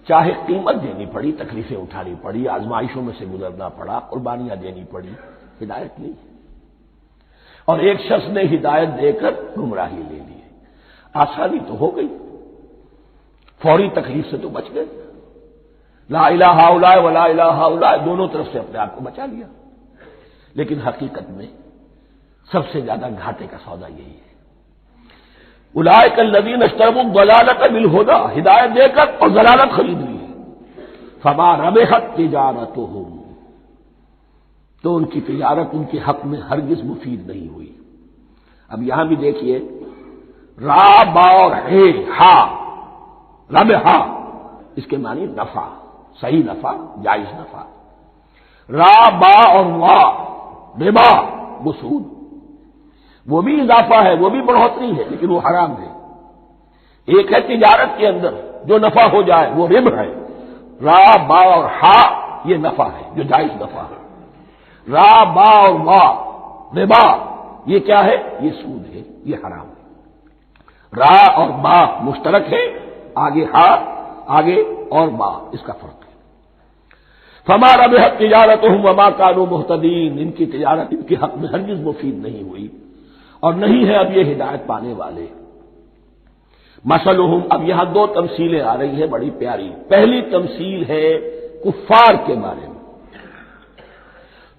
Speaker 1: چاہے قیمت دینی پڑی، تکلیفیں اٹھانی پڑی، آزمائشوں میں سے گزرنا پڑا، قربانیاں دینی پڑی، ہدایت لی، اور ایک شخص نے ہدایت دے کر گمراہی لے لی۔ آسانی تو ہو گئی، فوری تکلیف سے تو بچ گئے، لا الہ الا ولا الہ الا، دونوں طرف سے اپنے آپ کو بچا لیا، لیکن حقیقت میں سب سے زیادہ گھاٹے کا سودا یہی ہے۔ اولئک الذین اشتروا الضلالۃ بالہدی، ہدایت دے کر اور ضلالت خرید لی، فما ربحت تجارتہم، تو ان کی تجارت ان کے حق میں ہرگز مفید نہیں ہوئی۔ اب یہاں بھی دیکھیے را با اور ہے ہا، رب ہا، اس کے معنی نفع، صحیح نفع، جائز نفع۔ را با اور وا ربا، وہ سود، وہ بھی اضافہ ہے، وہ بھی بڑھوتری ہے، لیکن وہ حرام ہے۔ ایک ہے تجارت کے اندر جو نفع ہو جائے وہ رب ہے، را با اور ہا یہ نفع ہے جو جائز نفع ہے۔ را با اور وا ربا یہ کیا ہے؟ یہ سود ہے، یہ حرام ہے۔ را اور با مشترک ہے، آگے ہا، آگے اور با، اس کا فرق ہے۔ فما ربحت تجارتهم وما كانوا مهتدين، ان کی تجارت ان کے حق میں ہرگز مفید نہیں ہوئی اور نہیں ہے اب یہ ہدایت پانے والے۔ مثلهم، اب یہاں دو تمثیلیں آ رہی ہیں بڑی پیاری۔ پہلی تمثیل ہے کفار کے بارے میں،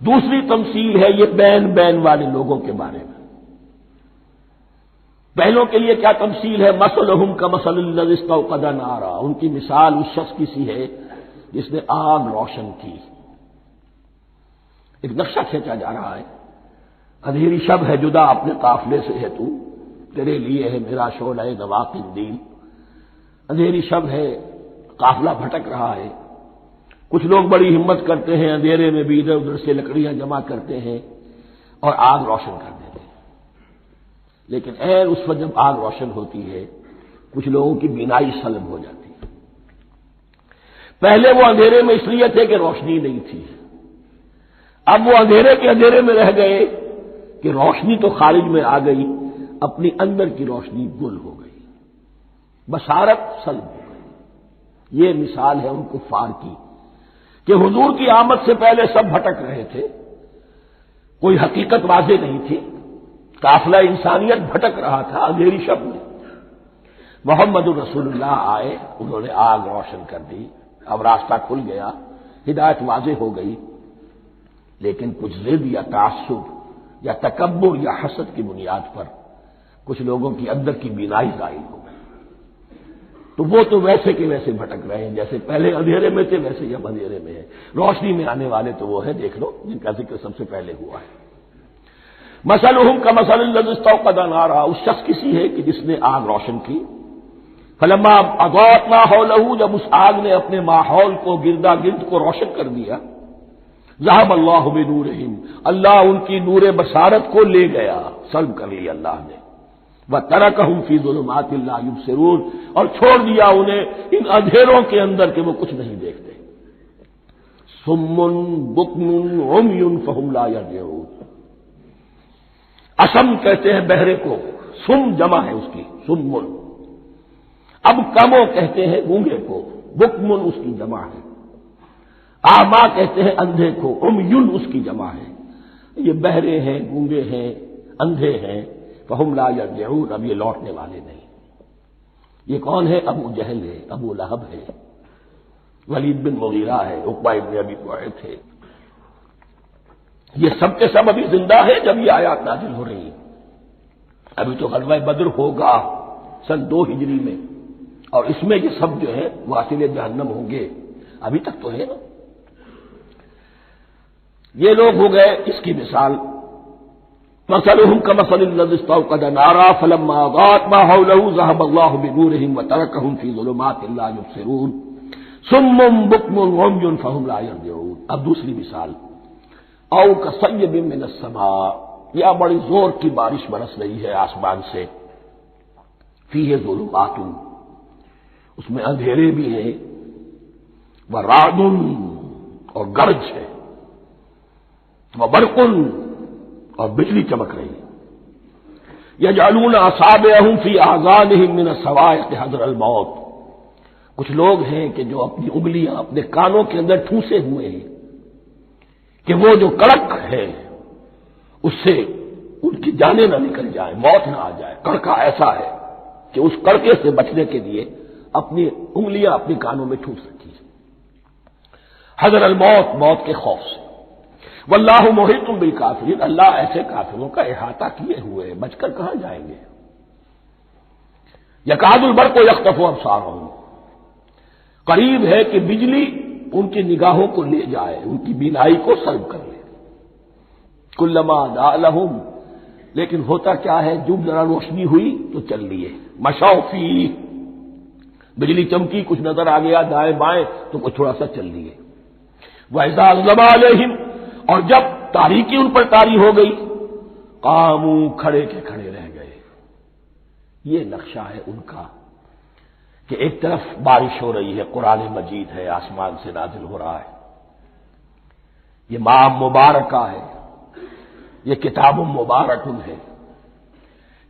Speaker 1: دوسری تمثیل ہے یہ بین والے لوگوں کے بارے میں۔ پہلوں کے لیے کیا تمثیل ہے؟ مثلهم كمثل الذي استوقد نارا، ان کی مثال اس شخص کی سی ہے جس نے آگ روشن کی۔ ایک نقشہ کھینچا جا رہا ہے، اندھیری شب ہے جدا اپنے قافلے سے ہے تو، تیرے لیے ہے میرا شعلہ نوا قندیل۔ اندھیری شب ہے، قافلہ بھٹک رہا ہے، کچھ لوگ بڑی ہمت کرتے ہیں، اندھیرے میں بھی ادھر ادھر سے لکڑیاں جمع کرتے ہیں اور آگ روشن کر دیتے ہیں، لیکن اس وقت جب آگ روشن ہوتی ہے کچھ لوگوں کی بینائی سلب ہو جاتی ہے۔ پہلے وہ اندھیرے میں اس لیے تھے کہ روشنی نہیں تھی، اب وہ اندھیرے کے اندھیرے میں رہ گئے کہ روشنی تو خارج میں آ گئی، اپنی اندر کی روشنی گل ہو گئی، بصارت سلب ہو گئی۔ یہ مثال ہے ان کفار کی کہ حضور کی آمد سے پہلے سب بھٹک رہے تھے، کوئی حقیقت واضح نہیں تھی، قافلہ انسانیت بھٹک رہا تھا اندھیری شب میں۔ محمد رسول اللہ آئے، انہوں نے آگ روشن کر دی، اب راستہ کھل گیا، ہدایت واضح ہو گئی، لیکن کچھ ضد یا تعصب یا تکبر یا حسد کی بنیاد پر کچھ لوگوں کی اندر کی بینائی ظاہر ہو گئی، تو وہ تو ویسے کے ویسے بھٹک رہے ہیں، جیسے پہلے اندھیرے میں تھے ویسے ہی اب اندھیرے میں ہے۔ روشنی میں آنے والے تو وہ ہے، دیکھ لو جن کا ذکر سب سے پہلے ہوا ہے۔ مثلهم كمثل الذي استوقد نارا، اس شخص کی سی ہے کہ جس نے آگ روشن کی۔ فلما اضاءت ما حوله، جب اس آگ نے اپنے ماحول کو گردا گرد کو روشن کر دیا، ذهب الله بنورهم، اللہ ان کی نور بصارت کو لے گیا، سلب کر لیا اللہ نے۔ وترکهم في ظلمات لا يبصرون، اور چھوڑ دیا انہیں ان اندھیروں کے اندر کہ وہ کچھ نہیں دیکھتے۔ صم بکم عمی فهم لا يرجعون، اسم کہتے ہیں بہرے کو، سم جمع ہے اس کی، سمن۔ اب کمو کہتے ہیں گونگے کو، بکمن اس کی جمع ہے۔ آما کہتے ہیں اندھے کو، عمیٌ اس کی جمع ہے۔ یہ بہرے ہیں، گونگے ہیں، اندھے ہیں، فہم لا یرجعون، اب یہ لوٹنے والے نہیں۔ یہ کون ہے؟ ابو جہل ہے، ابو لہب ہے، ولید بن مغیرہ ہے، عقبہ ابن ابی معیط ہے۔ یہ سب کے سب ابھی زندہ ہے جب یہ آیات نازل ہو رہی ہیں۔ ابھی تو غزوہ بدر ہوگا سن 2 ہجری میں، اور اس میں یہ سب جو ہے واصل جہنم ہوں گے، ابھی تک تو ہے نا۔ یہ لوگ ہو گئے اس کی مثال۔ مثلهم كمثل الذي استوقد نارا فلما اضاءت ما حوله ذهب الله بنورهم وتركهم في ظلمات لا يبصرون صم بكم عمي فهم لا يرجعون۔ اب دوسری مثال، او كصيب من السماء، یا بڑی زور کی بارش برس رہی ہے آسمان سے، فيه ظلمات، اس میں اندھیرے بھی ہیں، ورعد اور گرج ہے، وبرق اور بجلی چمک رہی ہے، یجعلون اصابعهم فی آذانهم من الصواعق حذر الموت، کچھ لوگ ہیں کہ جو اپنی انگلیاں اپنے کانوں کے اندر ٹھونسے ہوئے ہیں کہ وہ جو کڑک ہے اس سے ان کی جانیں نہ نکل جائیں، موت نہ آ جائے۔ کڑکا ایسا ہے کہ اس کڑکے سے بچنے کے لیے اپنی انگلیاں اپنے کانوں میں ٹھونس رکھی ہے، حذر الموت، موت کے خوف سے۔ واللہ محیط بالکافرین، اللہ ایسے کافروں کا احاطہ کیے ہوئے ہیں، بچ کر کہاں جائیں گے۔ یکاد البرق یخطف ابصارهم، قریب ہے کہ بجلی ان کی نگاہوں کو لے جائے، ان کی بینائی کو سلب کر لے۔ کلما اضاء لهم، لیکن ہوتا کیا ہے، جب ذرا روشنی ہوئی تو چل لیے، مشاؤ فی، بجلی چمکی کچھ نظر آ گیا دائیں بائیں تو کچھ تھوڑا سا چل لیے۔ وَإِذَا أَظْلَمَ عَلَيْهِمْ، اور جب تاریکی ان پر طاری ہو گئی، قاموا، کھڑے کے کھڑے رہ گئے۔ یہ نقشہ ہے ان کا کہ ایک طرف بارش ہو رہی ہے، قرآن مجید ہے، آسمان سے نازل ہو رہا ہے، یہ ماہ مبارکہ ہے، یہ کتاب مبارک ہے،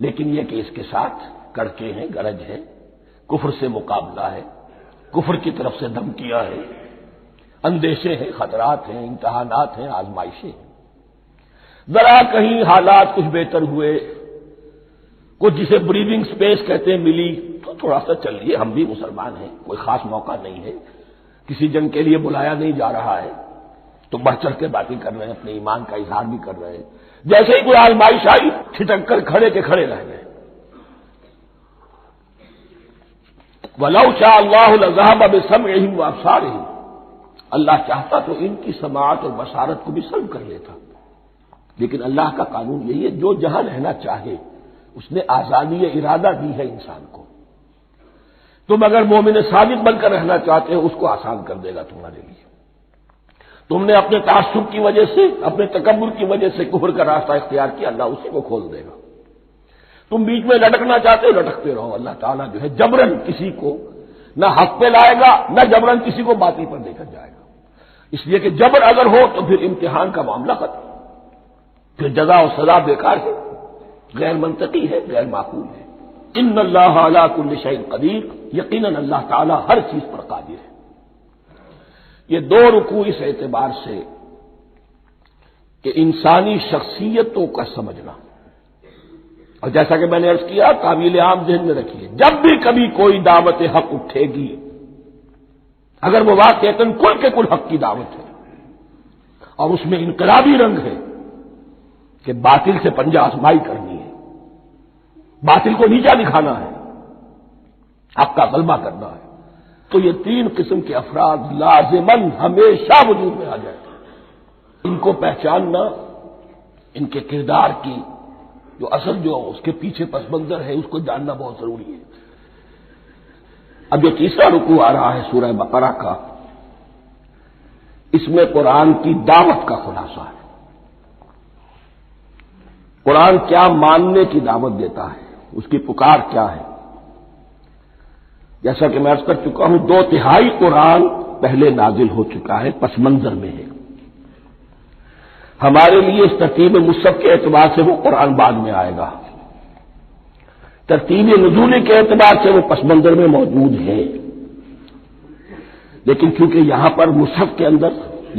Speaker 1: لیکن یہ کہ اس کے ساتھ کڑکے ہیں، گرج ہے، کفر سے مقابلہ ہے، کفر کی طرف سے دھمکیاں ہیں، اندیشے ہیں، خطرات ہیں، امتحانات ہیں، آزمائشیں ہیں۔ ذرا کہیں حالات کچھ بہتر ہوئے، کچھ جسے بریدنگ سپیس کہتے ہیں ملی تو تھوڑا سا چلیے، ہم بھی مسلمان ہیں، کوئی خاص موقع نہیں ہے، کسی جنگ کے لیے بلایا نہیں جا رہا ہے، تو بڑھ چڑھ کے باتیں کر رہے ہیں، اپنے ایمان کا اظہار بھی کر رہے ہیں۔ جیسے ہی کوئی آزمائش آئی، ٹھٹک کر کھڑے کے کھڑے رہ گئے۔ وَلَوْ شَاءَ اللَّهُ لَذَهَبَ بِسَمْعِهِمْ وَأَبْصَارِهِمْ، اللہ چاہتا تو ان کی سماعت اور بصارت کو بھی سلب کر لیتا، لیکن اللہ کا قانون یہی ہے، جو جہاں رہنا چاہے اس نے آزادی ارادہ دی ہے انسان کو۔ تم اگر مومن صادق بن کر رہنا چاہتے ہو، اس کو آسان کر دے گا تمہارے لیے۔ تم نے اپنے تعصب کی وجہ سے، اپنے تکبر کی وجہ سے کفر کا راستہ اختیار کیا، اللہ اسی کو کھول دے گا۔ تم بیچ میں لٹکنا چاہتے ہو، لٹکتے رہو، اللہ تعالیٰ جو ہے جبرن کسی کو نہ حق پہ لائے گا، نہ جبرن کسی کو باطل پر لے کر جائے گا، اس لیے کہ جبر اگر ہو تو پھر امتحان کا معاملہ ختم، پھر جزا و سزا بیکار ہے، غیر منطقی ہے، غیر معقول ہے۔ ان اللہ علی کل شیء قدیر، یقیناً اللہ تعالیٰ ہر چیز پر قادر ہے۔ یہ دو رکوع اس اعتبار سے کہ انسانی شخصیتوں کا سمجھنا، اور جیسا کہ میں نے عرض کیا، تعویل عام ذہن میں رکھیے، جب بھی کبھی کوئی دعوت حق اٹھے گی، اگر وہ واقعتاً کل کے کل حق کی دعوت ہے اور اس میں انقلابی رنگ ہے کہ باطل سے پنجہ آزمائی کرنی ہے، باطل کو نیچا دکھانا ہے، حق کا غلبہ کرنا ہے، تو یہ تین قسم کے افراد لازماً ہمیشہ وجود میں آ جاتے ہیں۔ ان کو پہچاننا، ان کے کردار کی جو اصل جو اس کے پیچھے پس منظر ہے، اس کو جاننا بہت ضروری ہے۔ اب یہ تیسرا رکوع آ رہا ہے سورہ بقرہ کا، اس میں قرآن کی دعوت کا خلاصہ ہے۔ قرآن کیا ماننے کی دعوت دیتا ہے، اس کی پکار کیا ہے۔ جیسا کہ میں عرض کر چکا ہوں، 2/3 قرآن پہلے نازل ہو چکا ہے، پس منظر میں ہے۔ ہمارے لیے اس ترتیب مصحف کے اعتبار سے وہ قرآن بعد میں آئے گا، ترتیب نزولی کے اعتبار سے وہ پس منظر میں موجود ہے، لیکن چونکہ یہاں پر مصحف کے اندر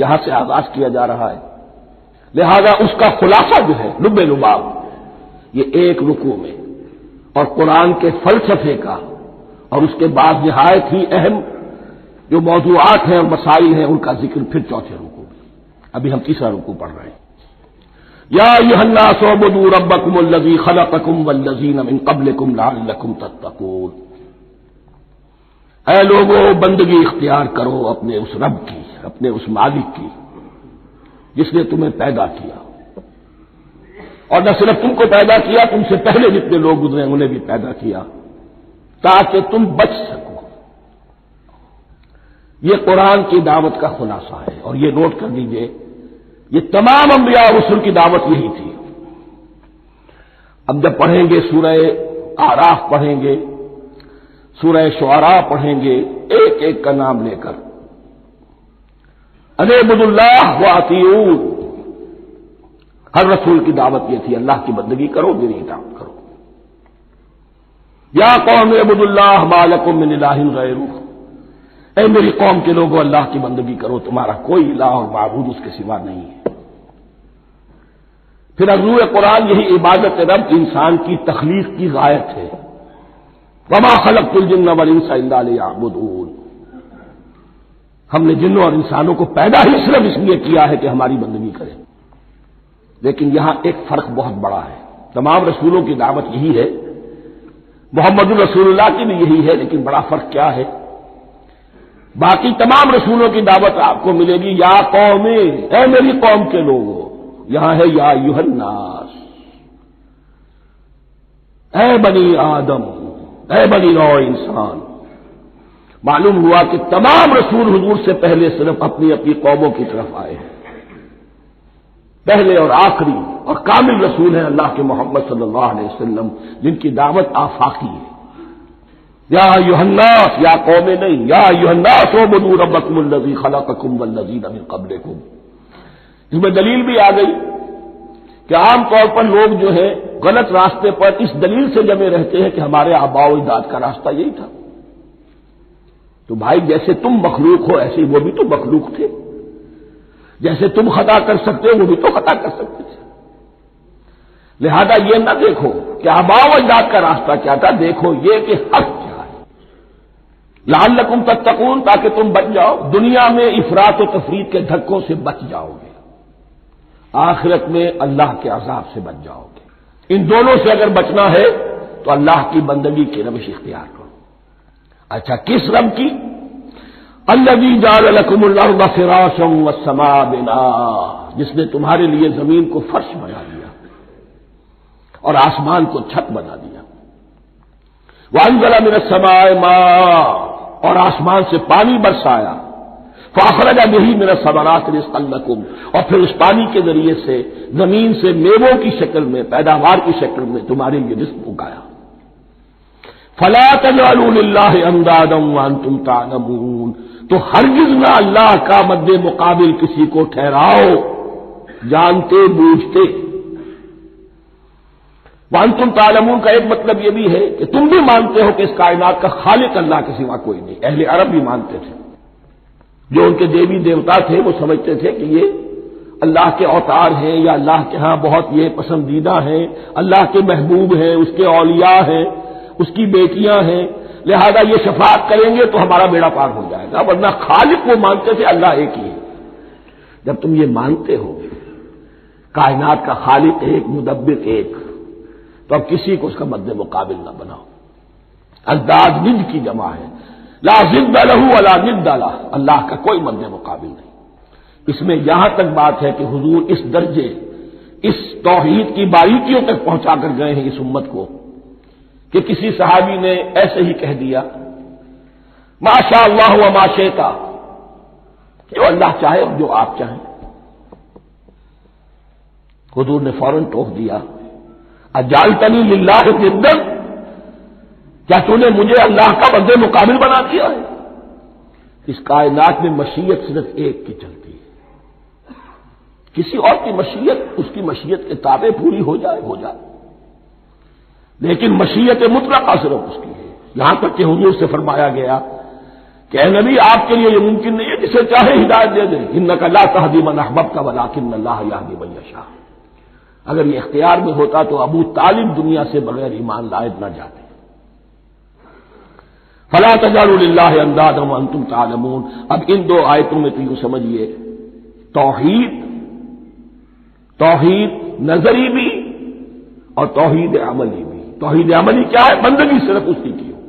Speaker 1: یہاں سے آغاز کیا جا رہا ہے، لہذا اس کا خلاصہ جو ہے لب لباب یہ ایک رکوع میں، اور قرآن کے فلسفے کا اور اس کے بعد نہایت ہی اہم جو موضوعات ہیں اور مسائل ہیں ان کا ذکر پھر چوتھے رکوع میں۔ ابھی ہم تیسرا رکوع پڑھ رہے ہیں۔ یا ایھا الناس اعبدوا ربکم الذی خلقکم والذین من قبلکم لعلکم تتقون، اے لوگو بندگی اختیار کرو اپنے اس رب کی، اپنے اس مالک کی جس نے تمہیں پیدا کیا، اور نہ صرف تم کو پیدا کیا، تم سے پہلے جتنے لوگ گزرے انہیں بھی پیدا کیا تاکہ تم بچ سکو۔ یہ قرآن کی دعوت کا خلاصہ ہے، اور یہ نوٹ کر لیجئے، یہ تمام انبیاء اور رسل کی دعوت یہی تھی۔ اب جب پڑھیں گے سورہ اعراف پڑھیں گے، سورہ شعراء پڑھیں گے، ایک ایک کا نام لے کر، ان اعبدوا اللہ واطیعون، ہر رسول کی دعوت یہ تھی، اللہ کی بندگی کرو، میری اطاعت کرو۔ یا قوم اعبدوا اللہ ما لکم من الہ غیرہ، اے میری قوم کے لوگوں اللہ کی بندگی کرو، تمہارا کوئی الہ اور معبود اس کے سوا نہیں ہے۔ پھر عضو قرآن یہی عبادت رب انسان کی تخلیق کی غایت ہے، وما خلقت الجن والانس الا لیعبدون، ہم نے جنوں اور انسانوں کو پیدا ہی صرف اس لیے کیا ہے کہ ہماری بندگی کریں۔ لیکن یہاں ایک فرق بہت بڑا ہے، تمام رسولوں کی دعوت یہی ہے، محمد الرسول اللہ کی بھی یہی ہے، لیکن بڑا فرق کیا ہے، باقی تمام رسولوں کی دعوت آپ کو ملے گی یا قوم، اے میری قوم کے لوگوں، یہاں ہے یا ایھا الناس، اے بنی آدم، اے بنی نوع انسان. معلوم ہوا کہ تمام رسول حضور سے پہلے صرف اپنی اپنی قوموں کی طرف آئے ہیں. پہلے اور آخری اور کامل رسول ہیں اللہ کے محمد صلی اللہ علیہ وسلم، جن کی دعوت آفاقی ہے. یا ایھا الناس، یا قوم نہیں، یا ایھا الناس اعبدوا ربکم الذی خلقکم والذین من قبلکم. اس میں دلیل بھی آ گئی کہ عام طور پر لوگ جو ہے غلط راستے پر اس دلیل سے جمے رہتے ہیں کہ ہمارے آباء و اجداد کا راستہ یہی تھا. تو بھائی جیسے تم مخلوق ہو ایسے وہ بھی تو مخلوق تھے، جیسے تم خطا کر سکتے ہو وہ بھی تو خطا کر سکتے تھے. لہذا یہ نہ دیکھو کہ آباء و اجداد کا راستہ کیا تھا، دیکھو یہ کہ حق کیا ہے. لعلکم تتقون، تاکہ تم بچ جاؤ، دنیا میں افراط و تفریط کے دھکوں سے بچ جاؤ گے، آخرت میں اللہ کے عذاب سے بچ جاؤ گے. ان دونوں سے اگر بچنا ہے تو اللہ کی بندگی کی روش اختیار کرو. اچھا کس رب کی؟ الذی جعل لکم الارض فراشا والسماء بناء، جس نے تمہارے لیے زمین کو فرش بنا دیا اور آسمان کو چھت بنا دیا. وانزل من السماء ماء، اور آسمان سے پانی برسایا. فاخرج به من الثمرات رزقا لکم، اور پھر اس پانی کے ذریعے سے زمین سے میووں کی شکل میں، پیداوار کی شکل میں تمہارے لیے رزق اگایا. فلا تجعلوا للہ اندادا وانتم تعلمون، تو ہرگز نہ اللہ کا مد مقابل کسی کو ٹھہراؤ جانتے بوجھتے. وانتم تعلمون کا ایک مطلب یہ بھی ہے کہ تم بھی مانتے ہو کہ اس کائنات کا خالق اللہ کے سوا کوئی نہیں. اہل عرب بھی مانتے تھے، جو ان کے دیوی دیوتا تھے وہ سمجھتے تھے کہ یہ اللہ کے اوتار ہیں یا اللہ کے ہاں بہت یہ پسندیدہ ہیں، اللہ کے محبوب ہیں، اس کے اولیاء ہیں، اس کی بیٹیاں ہیں، لہذا یہ شفاعت کریں گے تو ہمارا بیڑا پار ہو جائے گا. ورنہ خالق وہ مانتے تھے اللہ ایک ہی ہے. جب تم یہ مانتے ہو کائنات کا خالق ایک، مدبر ایک، تو اب کسی کو اس کا مد مقابل نہ بناؤ. انداز ند کی جمع ہے، لا ضد لہ ولا ند لہ، اللہ کا کوئی مد مقابل نہیں. اس میں یہاں تک بات ہے کہ حضور اس درجے، اس توحید کی باریکیوں تک پہنچا کر گئے ہیں اس امت کو کہ کسی صحابی نے ایسے ہی کہہ دیا ما شاء اللہ و ما شئت، جو اللہ چاہے اور جو آپ چاہیں. حضور نے فوراً ٹوک دیا اجعلتنی للہ ندا، کیا تو نے مجھے اللہ کا مد مقابل بنا دیا ہے؟ اس کائنات میں مشیت صرف ایک کی چلتی ہے، کسی اور کی مشیت اس کی مشیت کے تابع پوری ہو جائے، لیکن مشیت مطلقہ صرف اس کی ہے. یہاں تک کہ حضور سے فرمایا گیا کہ اے نبی آپ کے لیے یہ ممکن نہیں ہے جسے چاہے ہدایت دے دیں، انک لا تہدی من احببت ولکن اللہ یہدی من یشاء. اگر یہ اختیار میں ہوتا تو ابو طالب دنیا سے بغیر ایمان لائے نہ جاتے. فلا تجعلوا للہ اندادا وانتم تعلمون. اب ان دو آیتوں میں تو یوں سمجھیے توحید نظری بھی اور توحید عملی بھی. توحید عملی کیا ہے؟ بندگی صرف اس کی ہو.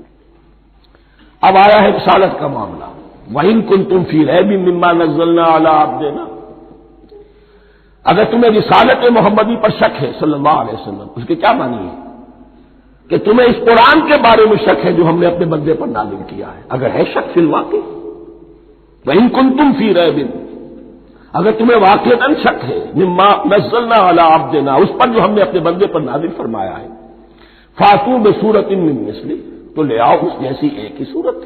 Speaker 1: اب آیا ہے رسالت کا معاملہ. وَإِن كُنتُمْ فِي رَيْبٍ مِّمَّا نَزَّلْنَا عَلَىٰ عَبْدِنَا، اگر تمہیں رسالت محمدی پر شک ہے صلی اللہ علیہ وسلم، اس کے کیا معنی ہے؟ کہ تمہیں اس قرآن کے بارے میں شک ہے جو ہم نے اپنے بندے پر نازل کیا ہے. اگر ہے شک فی الواقع، وَإِن كُنتُمْ فِي رَيْبٍ، اگر تمہیں واقعتاً شک ہے مما نزلنا علی عبدنا، اس پر جو ہم نے اپنے بندے پر نازل فرمایا ہے، فاتوا بسورۃ من مثلہ، تو لے آؤ اس جیسی ایک ہی صورت.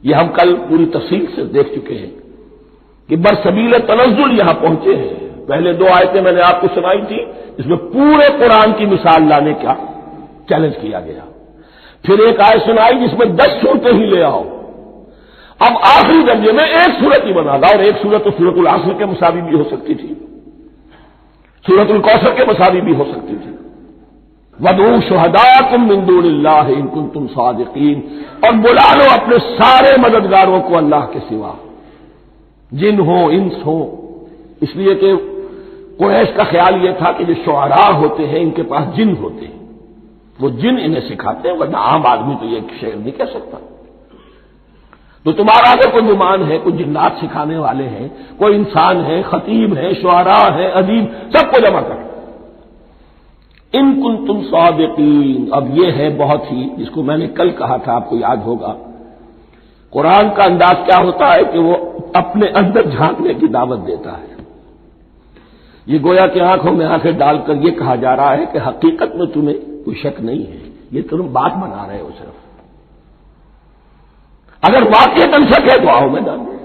Speaker 1: یہ ہم کل پوری تفصیل سے دیکھ چکے ہیں کہ برسبیل تنزل یہاں پہنچے ہیں. پہلے دو آیتیں میں نے آپ کو سنائی تھی، اس میں پورے قرآن کی مثال لانے کا چیلنج کیا گیا. پھر ایک آیت سنائی جس میں 10 صورتیں ہی لے آؤ. اب آخری درجے میں ایک صورت ہی بنا تھا، اور ایک صورت تو سورۃ العصر کے مساوی بھی ہو سکتی تھی، سورۃ الکوثر کے مساوی بھی ہو سکتی تھی. وَادْعُوا شُهَدَاءَكُم مِّن دُونِ اللَّهِ إِن كُنتُمْ صَادِقِينَ، اور بلا لو اپنے سارے مددگاروں کو اللہ کے سوا، جن ہو انس ہو. اس لیے کہ قریش کا خیال یہ تھا کہ جو شعراء ہوتے ہیں ان کے پاس جن ہوتے ہیں، وہ جن انہیں سکھاتے ہیں، ورنہ عام آدمی تو یہ شعر نہیں کہہ سکتا. تو تمہارا اگر کوئی نعمان ہے، کوئی جنات سکھانے والے ہیں، کوئی انسان ہے، خطیب ہے، شعراء ہے، ادیب، سب کو جمع کر ان کنتم صادقین. اب یہ ہے بہت ہی، جس کو میں نے کل کہا تھا، آپ کو یاد ہوگا، قرآن کا انداز کیا ہوتا ہے کہ وہ اپنے اندر جھانکنے کی دعوت دیتا ہے. یہ گویا کہ آنکھوں میں آنکھیں ڈال کر یہ کہا جا رہا ہے کہ حقیقت میں تمہیں کوئی شک نہیں ہے، یہ تم بات بنا رہے ہو صرف. اگر واقعتاً شک ہے تو آؤ میدان میں.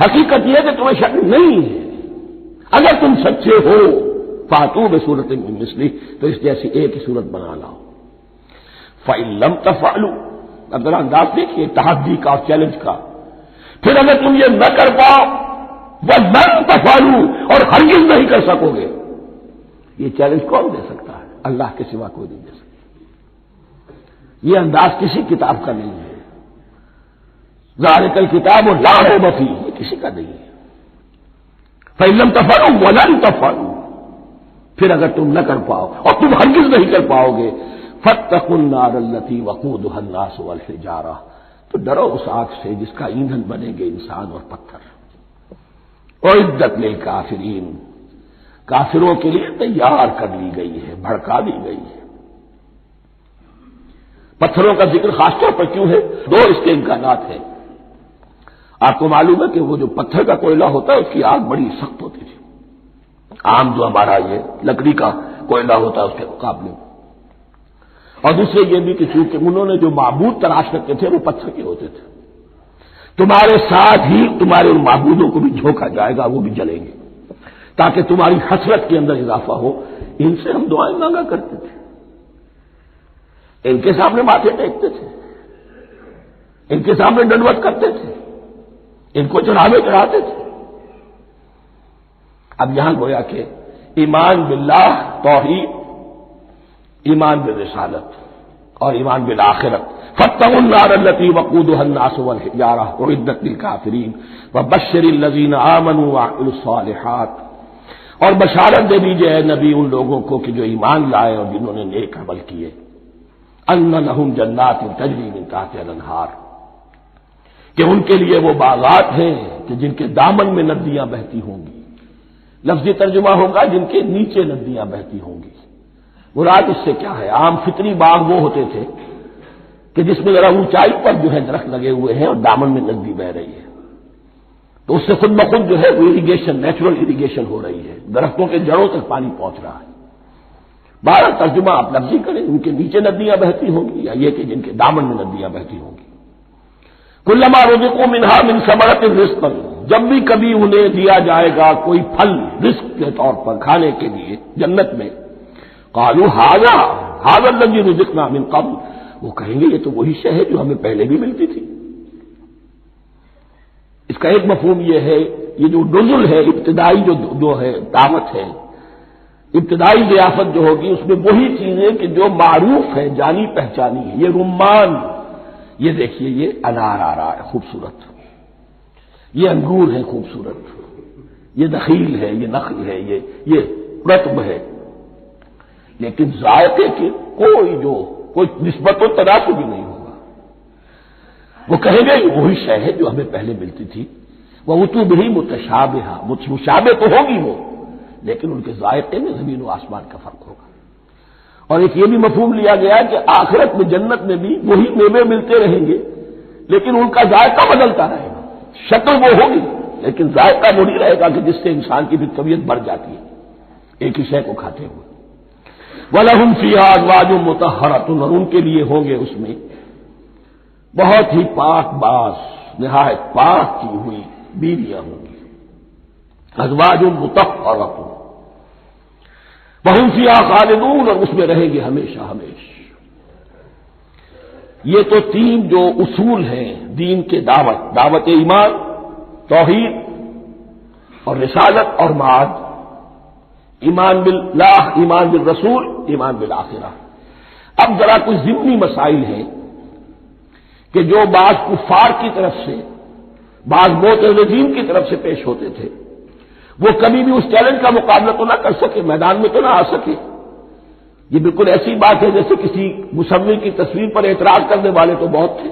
Speaker 1: حقیقت یہ ہے کہ تمہیں شک نہیں ہے. اگر تم سچے ہو فاتو بصورت من مثلہ، تو اس جیسی ایک ہی صورت بنا لاؤ. فإن لم تفعلوا، اگر انداز دیکھیے تحدی کا اور چیلنج کا. پھر اگر تم یہ نہ کر پاؤ وَلَن تَفْعَلُوا، اور ہرگز نہیں کر سکو گے. یہ چیلنج کون دے سکتا ہے؟ اللہ کے سوا کوئی نہیں دے سکتا. یہ انداز کسی کتاب کا نہیں ہے. ذَلِكَ الْكِتَابُ لَا رَيْبَ فِيهِ، یہ کسی کا نہیں ہے. فَإِن لَّمْ تَفْعَلُوا وَلَن تَفْعَلُوا، پھر اگر تم نہ کر پاؤ اور تم ہرگز نہیں کر پاؤ گے، فَاتَّقُوا النَّارَ الَّتِي وَقُودُهَا النَّاسُ وَالْحِجَارَةُ، تو ڈرو اس آگ سے جس کا ایندھن بنیں گے انسان اور پتھر. اعدت للکافرین، کافروں کے لیے تیار کر لی گئی ہے، بھڑکا دی گئی ہے. پتھروں کا ذکر خاص طور پر کیوں ہے؟ دو اس کے امکانات ہیں. آپ کو معلوم ہے کہ وہ جو پتھر کا کوئلہ ہوتا ہے اس کی آگ بڑی سخت ہوتی تھی، عام جو ہمارا یہ لکڑی کا کوئلہ ہوتا ہے اس کے مقابلے میں. اور دوسرے یہ بھی کہ چونکہ انہوں نے جو معبود تلاش کرتے تھے وہ پتھر کے ہوتے تھے، تمہارے ساتھ ہی تمہارے ان معبودوں کو بھی جھونکا جائے گا، وہ بھی جلیں گے، تاکہ تمہاری حسرت کے اندر اضافہ ہو. ان سے ہم دعائیں مانگا کرتے تھے، ان کے سامنے ماتھے ٹیکتے تھے، ان کے سامنے ڈنڈوت کرتے تھے، ان کو چڑھاوے چڑھاتے تھے. اب یہاں گویا کہ ایمان باللہ، توحید، ایمان بالرسالت اور ایمان بالآخرت. فاتقوا النار التي وقودها الناس والحجارة اعدت للكافرين وبشر الذين آمنوا وعملوا الصالحات، اور بشارت دے دیجئے اے نبی ان لوگوں کو کہ جو ایمان لائے اور جنہوں نے نیک عمل کیے، ان لهم جنات تجری من تحتها الانہار، کہ ان کے لیے وہ باغات ہیں کہ جن کے دامن میں ندیاں بہتی ہوں گی. لفظی ترجمہ ہوگا جن کے نیچے ندیاں بہتی ہوں گی. مراد اس سے کیا ہے؟ عام فطری باغ وہ ہوتے تھے کہ جس میں ذرا اونچائی پر جو ہے درخت لگے ہوئے ہیں اور دامن میں ندی بہ رہی ہے، تو اس سے خود بخود جو ہے وہ اریگیشن، نیچرل اریگیشن ہو رہی ہے، درختوں کے جڑوں تک پانی پہنچ رہا ہے. 12 ترجمہ آپ لفظی کریں، ان کے نیچے ندیاں بہتی ہوں گی یا یہ کہ جن کے دامن میں ندیاں بہتی ہوں گی. کلما رزقوا منها من ثمرۃ رزقا، جب بھی کبھی انہیں دیا جائے گا کوئی پھل رزق کے طور پر کھانے کے لیے جنت میں، قالوا هذا الذي رزقنا من قبل، وہ کہیں گے یہ تو وہی شے ہے جو ہمیں پہلے بھی ملتی تھی. اس کا ایک مفہوم یہ ہے، یہ جو نزل ہے، ابتدائی جو ہے دعوت ہے، ابتدائی ضیافت جو ہوگی اس میں وہی چیزیں کہ جو معروف ہے، جانی پہچانی ہے. یہ رمان، یہ دیکھیے یہ انار آ رہا ہے خوبصورت، یہ انگور ہے خوبصورت، یہ نخیل ہے، یہ نخل ہے، یہ رطب ہے، لیکن ذائقے کی کوئی نسبت و تناسب بھی نہیں ہوگا. وہ کہیں گے وہی شے ہے جو ہمیں پہلے ملتی تھی. وہ اتو بھی متشابہ، مشابہ تو ہوگی وہ، لیکن ان کے ذائقے میں زمین و آسمان کا فرق ہوگا. اور ایک یہ بھی مفہوم لیا گیا کہ آخرت میں جنت میں بھی وہی میوے ملتے رہیں گے، لیکن ان کا ذائقہ بدلتا رہے گا. شکل وہ ہوگی لیکن ذائقہ وہ نہیں رہے گا کہ جس سے انسان کی بھی طبیعت بڑھ جاتی ہے ایک ہی شے کو کھاتے ہوئے. وَلَهُمْ فِيهَا أَزْوَاجٌ مُطَهَّرَةٌ، اور ان کے لیے ہوں گے اس میں بہت ہی پاک باز، نہایت پاک کی ہوئی بیویاں ہوں گی. ازواج مطہرۃ وَهُمْ فِيهَا خَالِدُونَ، اور اس میں رہیں گے ہمیشہ ہمیشہ. یہ تو 3 جو اصول ہیں دین کے دعوت ایمان، توحید اور رسالت اور معاد، ایمان باللہ، ایمان بالرسول، ایمان بالآخرہ. اب ذرا کچھ ضمنی مسائل ہیں کہ جو بعض کفار کی طرف سے، بعض معتزلین کی طرف سے پیش ہوتے تھے، وہ کبھی بھی اس چیلنج کا مقابلہ تو نہ کر سکے، میدان میں تو نہ آ سکے. یہ بالکل ایسی بات ہے جیسے کسی مصور کی تصویر پر اعتراض کرنے والے تو بہت تھے.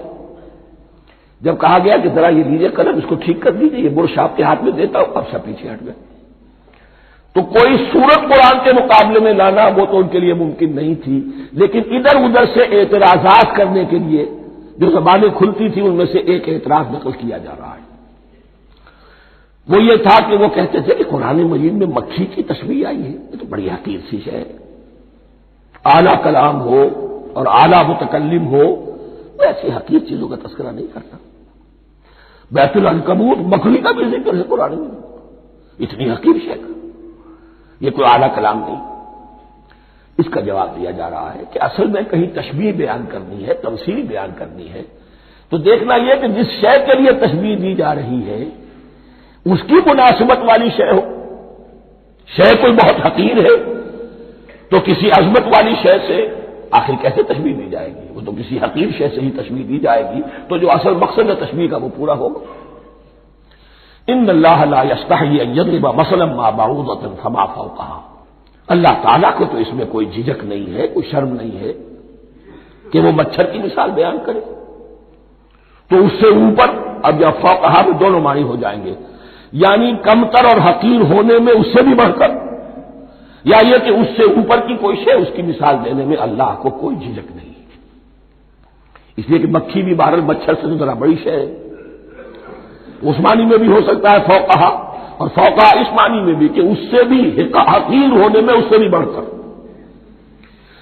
Speaker 1: جب کہا گیا کہ ذرا یہ لیجیے قلم، اس کو ٹھیک کر دیجیے، یہ برش آپ کے ہاتھ میں دیتا ہوں، اب سب پیچھے ہٹ گئے. تو کوئی صورت قرآن کے مقابلے میں لانا وہ تو ان کے لیے ممکن نہیں تھی، لیکن ادھر ادھر سے اعتراضات کرنے کے لیے جو زبانیں کھلتی تھی ان میں سے ایک اعتراض نقل کیا جا رہا ہے۔ وہ یہ تھا کہ وہ کہتے تھے کہ قرآن مجید میں مکھی کی تشبیہ آئی ہے، یہ تو بڑی حقیر سی ہے، اعلیٰ کلام ہو اور اعلیٰ متکلم ہو وہ ایسی حقیر چیزوں کا تذکرہ نہیں کرتا۔ بیت العنکبوت مکھی کا بھی ذکر ہے قرآن میں، اتنی حقیر شے کا، یہ کوئی اعلیٰ کلام نہیں۔ اس کا جواب دیا جا رہا ہے کہ اصل میں کہیں تشبیہ بیان کرنی ہے، تمثیل بیان کرنی ہے، تو دیکھنا یہ کہ جس شے کے لیے تشبیہ دی جا رہی ہے اس کی مناسبت والی شے ہو۔ شے کوئی بہت حقیر ہے تو کسی عظمت والی شے سے آخر کیسے تشبیہ دی جائے گی؟ وہ تو کسی حقیر شے سے ہی تشبیہ دی جائے گی تو جو اصل مقصد ہے تشبیہ کا وہ پورا ہوگا۔ ان اللہ لا یستحیی ان یضرب مثلا ما بعوضۃ فما فوقہا، اللہ تعالیٰ کو تو اس میں کوئی جھجک نہیں ہے، کوئی شرم نہیں ہے کہ وہ مچھر کی مثال بیان کرے، تو اس سے اوپر، اب یا فوقہا میں دونوں معنی ہو جائیں گے، یعنی کمتر اور حقیر ہونے میں اس سے بھی بڑھ کر، یا یہ کہ اس سے اوپر کی کوئی شے اس کی مثال دینے میں اللہ کو کوئی جھجک نہیں، اس لیے کہ مکھی بھی بہرحال مچھر سے تو ذرا بڑی شے ہے، اس معنی میں بھی ہو سکتا ہے فوقہا، اور فوقہا اس معنی میں بھی کہ اس سے بھی حقیر ہونے میں اس سے بھی بڑھ کر۔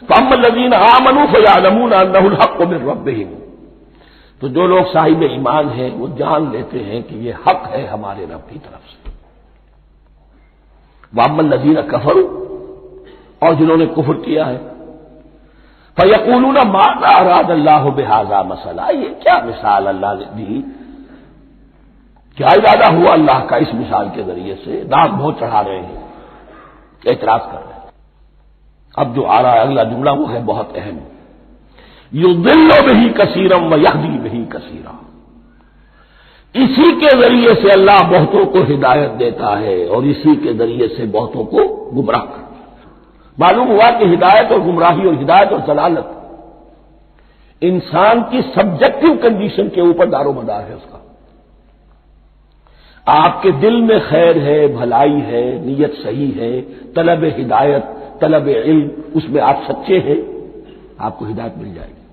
Speaker 1: فَأَمَّا الَّذِينَ آمَنُوا فَيَعْلَمُونَ أَنَّهُ الْحَقُّ مِن رَّبِّهِمْ، تو جو لوگ صاحب ایمان ہیں وہ جان لیتے ہیں کہ یہ حق ہے ہمارے رب کی طرف سے۔ وَأَمَّا الَّذِينَ كَفَرُوا، اور جنہوں نے کفر کیا ہے، فَيَقُولُونَ مَاذَا أَرَادَ اللَّهُ بِهَذَا مَثَلًا، یہ کیا مثال اللہ نے دی، کیا ارادہ ہوا اللہ کا اس مثال کے ذریعے سے، ناک منہ چڑھا رہے ہیں، اعتراض کر رہے ہیں۔ اب جو آ رہا ہے اگلا جملہ وہ ہے بہت اہم، یضل بہ کثیرا ویہدی بہ کثیرا، اسی کے ذریعے سے اللہ بہتوں کو ہدایت دیتا ہے اور اسی کے ذریعے سے بہتوں کو گمراہ کرتا ہے۔ معلوم ہوا کہ ہدایت اور گمراہی اور ہدایت اور ضلالت انسان کی سبجیکٹو کنڈیشن کے اوپر دار و مدار ہے اس کا۔ آپ کے دل میں خیر ہے، بھلائی ہے، نیت صحیح ہے، طلب ہدایت، طلب علم، اس میں آپ سچے ہیں، آپ کو ہدایت مل جائے گی۔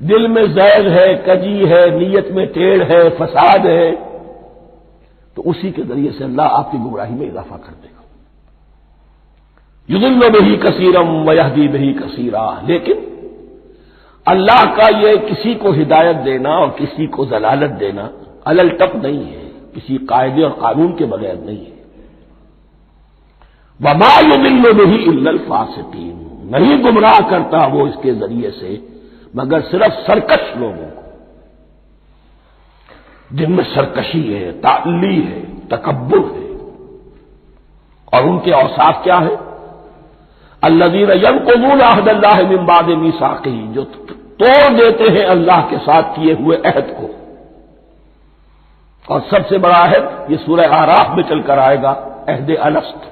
Speaker 1: دل میں زیغ ہے، کجی ہے، نیت میں ٹیڑھ ہے، فساد ہے، تو اسی کے ذریعے سے اللہ آپ کی گمراہی میں اضافہ کر دے گا۔ یضل بہ کثیرا ویہدی بہ کثیرا، لیکن اللہ کا یہ کسی کو ہدایت دینا اور کسی کو ضلالت دینا علل ٹپ نہیں ہے، کسی قاعدے اور قانون کے بغیر نہیں ہے۔ وما یضل بہ الا الفاسقین، نہیں گمراہ کرتا وہ اس کے ذریعے سے مگر صرف سرکش لوگوں کو، جن میں سرکشی ہے، تعلی ہے، تکبر ہے، اور ان کے اوصاف کیا ہے؟ الذین ینقضون عہد اللہ من بعد میثاقہ، جو توڑ دیتے ہیں اللہ کے ساتھ کیے ہوئے عہد کو، اور سب سے بڑا عہد یہ سورہ اعراف میں چل کر آئے گا، عہد الست۔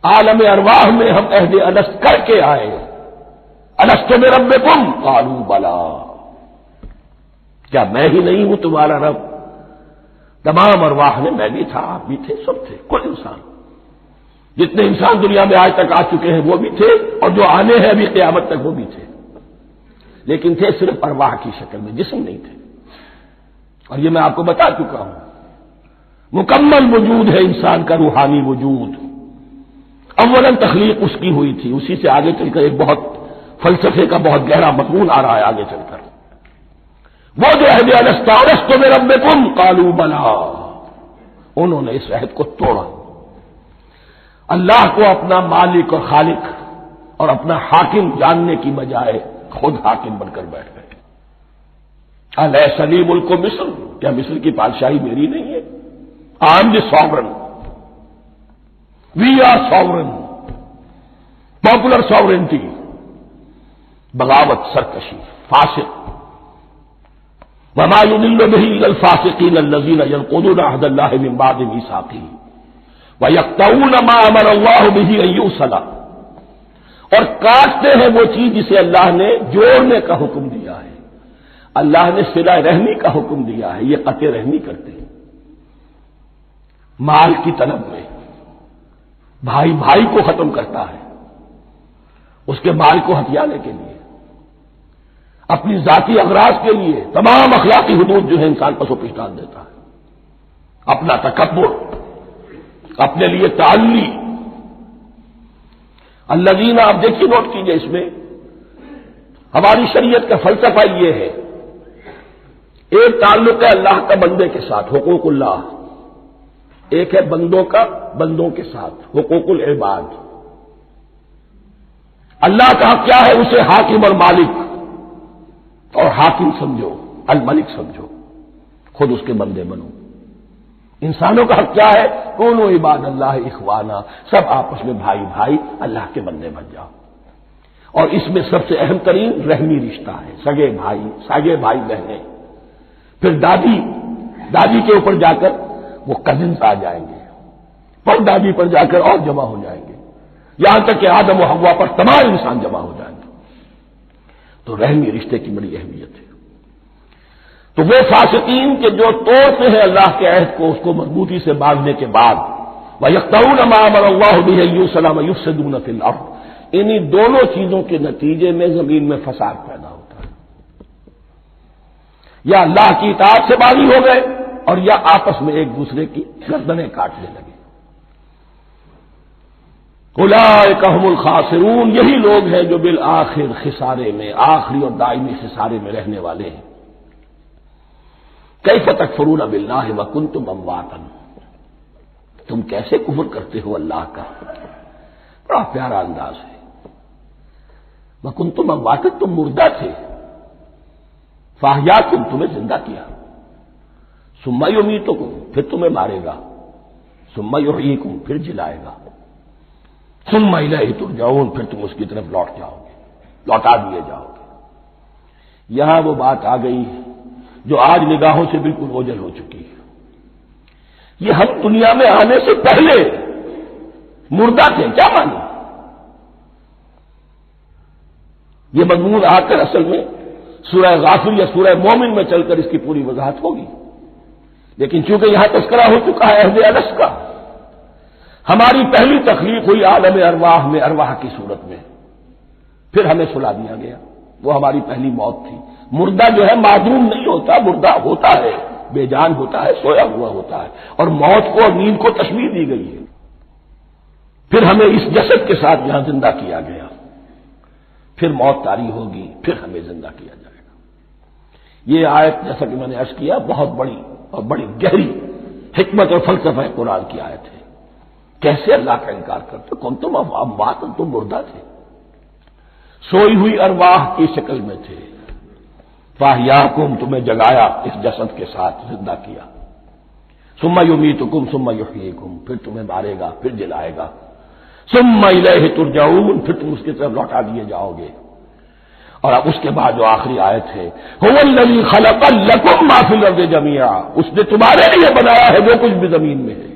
Speaker 1: عالم ارواح میں ہم عہد الست کر کے آئے، الست بربکم قالوا بلا، کیا میں ہی نہیں ہوں تمہارا رب؟ تمام ارواح نے، میں بھی تھا، آپ بھی تھے، سب تھے، کوئی انسان، جتنے انسان دنیا میں آج تک آ چکے ہیں وہ بھی تھے، اور جو آنے ہیں ابھی قیامت تک وہ بھی تھے، لیکن تھے صرف ارواح کی شکل میں، جسم نہیں تھے۔ اور یہ میں آپ کو بتا چکا ہوں، مکمل وجود ہے انسان کا روحانی وجود، اولاً تخلیق اس کی ہوئی تھی، اسی سے آگے چل کر ایک بہت فلسفے کا بہت گہرا مضمون آ رہا ہے آگے چل کر۔ وہ جو عہد الست الست بربکم قالوا بلا، انہوں نے اس عہد کو توڑا، اللہ کو اپنا مالک اور خالق اور اپنا حاکم جاننے کی بجائے خود حاکم بن کر بیٹھ گئے۔ الیس لی ملک مصر، کیا مصر کی بادشاہی میری نہیں ہے؟ I am the sovereign, we are sovereign, popular sovereignty, بغاوت، سرکشی، فاسق۔ وما يضل به الا الفاسقين الذين ينقضون عهد الله من بعد ميثاقه ويقطعون ما امر الله به ان يوصل، اور کاٹتے ہیں وہ چیز جسے اللہ نے جوڑنے کا حکم دیا ہے، اللہ نے صلہ رحمی کا حکم دیا ہے، یہ قطع رحمی کرتے ہیں مال کی طلب میں، بھائی بھائی کو ختم کرتا ہے اس کے مال کو ہتھیانے کے لیے، اپنی ذاتی اغراض کے لیے تمام اخلاقی حدود جو ہے انسان پر پیش ڈال دیتا ہے، اپنا تکبر، اپنے لیے تعلی۔ الذین، آپ دیکھیے نوٹ کیجئے، اس میں ہماری شریعت کا فلسفہ یہ ہے، ایک تعلق ہے اللہ کا بندے کے ساتھ، حقوق اللہ، ایک ہے بندوں کا بندوں کے ساتھ، حقوق العباد۔ اللہ کا حق کیا ہے؟ اسے حاکم اور مالک، اور حاکم سمجھو، الملک سمجھو، خود اس کے بندے بنو۔ انسانوں کا حق کیا ہے؟ کونوا عباد اللہ اخوانا، سب آپس میں بھائی بھائی اللہ کے بندے بن جاؤ۔ اور اس میں سب سے اہم ترین رحمی رشتہ ہے، سگے بھائی بہنیں، پھر دادی کے اوپر جا کر وہ کزنس آ جائیں گے، پر دادی پر جا کر اور جمع ہو جائیں گے، یہاں تک کہ آدم و حوا پر تمام انسان جمع ہو جائیں گے۔ تو رحمی رشتے کی بڑی اہمیت ہے۔ تو وہ فاسقین کے جو توڑتے ہیں اللہ کے عہد کو، اس کو مضبوطی سے باندھنے کے بعد، وَيَقْطَعُونَ مَا أَمَرَ اللَّهُ بِهِ أَن يُوصَلَ وَيُفْسِدُونَ فِي الْأَرْضِ، انہی دونوں چیزوں کے نتیجے میں زمین میں فساد پیدا ہوتا ہے، یا اللہ کی اطاعت سے باغی ہو گئے اور یا آپس میں ایک دوسرے کی گردنیں کاٹنے لگے۔ اولئک هم الخاسرون، یہی لوگ ہیں جو بالآخر خسارے میں، آخری اور دائمی خسارے میں رہنے والے ہیں۔ کیف تکفرون باللہ وکنتم امواتا، تم کیسے کفر کرتے ہو اللہ کا؟ بڑا پیارا انداز ہے۔ وکنتم امواتا، تم مردہ تھے، فاحیاکم، تمہیں زندہ کیا، ثم یمیتکم، پھر تمہیں مارے گا، ثم یحییکم، پھر جلائے گا، ثم الیہ ترجعون، پھر تم اس کی طرف لوٹ جاؤ گے، لوٹا دیے جاؤ گے۔ یہاں وہ بات آ گئی جو آج نگاہوں سے بالکل اوجھل ہو چکی ہے۔ یہ ہم دنیا میں آنے سے پہلے مردہ تھے، کیا مانے؟ یہ مضمون آ کر اصل میں سورہ غافر یا سورہ مومن میں چل کر اس کی پوری وضاحت ہوگی، لیکن چونکہ یہاں تذکرہ ہو چکا ہے عہد الست کا، ہماری پہلی تخلیق ہوئی عالم ارواح میں، ارواح کی صورت میں، پھر ہمیں سلا دیا گیا، وہ ہماری پہلی موت تھی۔ مردہ جو ہے معدوم نہیں ہوتا، مردہ ہوتا ہے، بے جان ہوتا ہے، سویا ہوا ہوتا ہے، اور موت کو اور نیند کو تشبیہ دی گئی ہے۔ پھر ہمیں اس جسد کے ساتھ یہاں زندہ کیا گیا، پھر موت طاری ہوگی، پھر ہمیں زندہ کیا جائے گا۔ یہ آیت جیسا کہ میں نے عرض کیا بہت بڑی اور بڑی گہری حکمت اور فلسفہ قرآن کی آیت ہے۔ کیسے اللہ کا انکار کرتے؟ کون تم اموات، تم مردہ تھے، سوئی ہوئی ارواح کی شکل میں تھے، فاحیاکم، تمہیں جگایا اس جسد کے ساتھ زندہ کیا، ثم یمیتکم ثم یحییکم، پھر تمہیں مارے گا، پھر جلائے گا، ثم الیہ ترجعون، پھر تم اس کی طرف لوٹا دیے جاؤ گے۔ اور اب اس کے بعد جو آخری آیت ہے، هو الذی خلق لکم ما فی الارض جمیعا، اس نے تمہارے لیے بنایا ہے جو کچھ بھی زمین میں ہے۔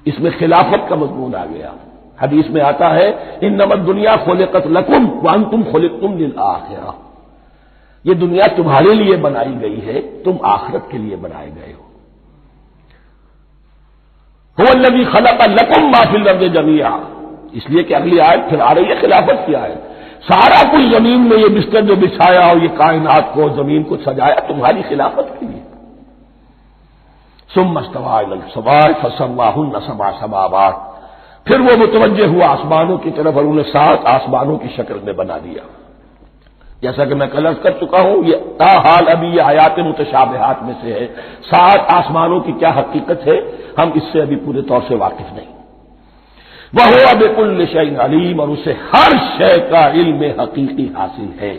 Speaker 1: اس میں خلافت کا مضمون آ گیا۔ حدیث میں آتا ہے انما الدنیا خلقت لکم وانتم خلقتم للآخرہ، یہ دنیا تمہارے لیے بنائی گئی ہے، تم آخرت کے لیے بنائے گئے ہو۔ هو الذی خلق لکم ما فی الارض جمیعا، اس لیے کہ اگلی آیت پھر آ رہی ہے خلافت کی آیت، سارا کچھ زمین میں یہ بستر جو بچھایا اور یہ کائنات کو، زمین کو سجایا تمہاری خلافت کے لیے۔ ثم استوى الى السماء فسواهن سبع سماوات، پھر وہ متوجہ ہوا آسمانوں کی طرف اور انہیں 7 آسمانوں کی شکل میں بنا دیا۔ جیسا کہ میں کل عرض کر چکا ہوں، یہ تاحال ابھی یہ آیات متشابہات میں سے ہے۔ 7 آسمانوں کی کیا حقیقت ہے ہم اس سے ابھی پورے طور سے واقف نہیں۔ وَهُوَ بِكُلِّ شَيْءٍ عَلِيمٌ، اور اسے ہر شے کا علم حقیقی حاصل ہے۔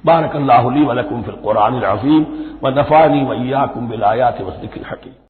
Speaker 1: بارک اللہ لی ولکم فی القرآن العظیم ونفعنی وإیاکم بالآیات والذکر الحکیم۔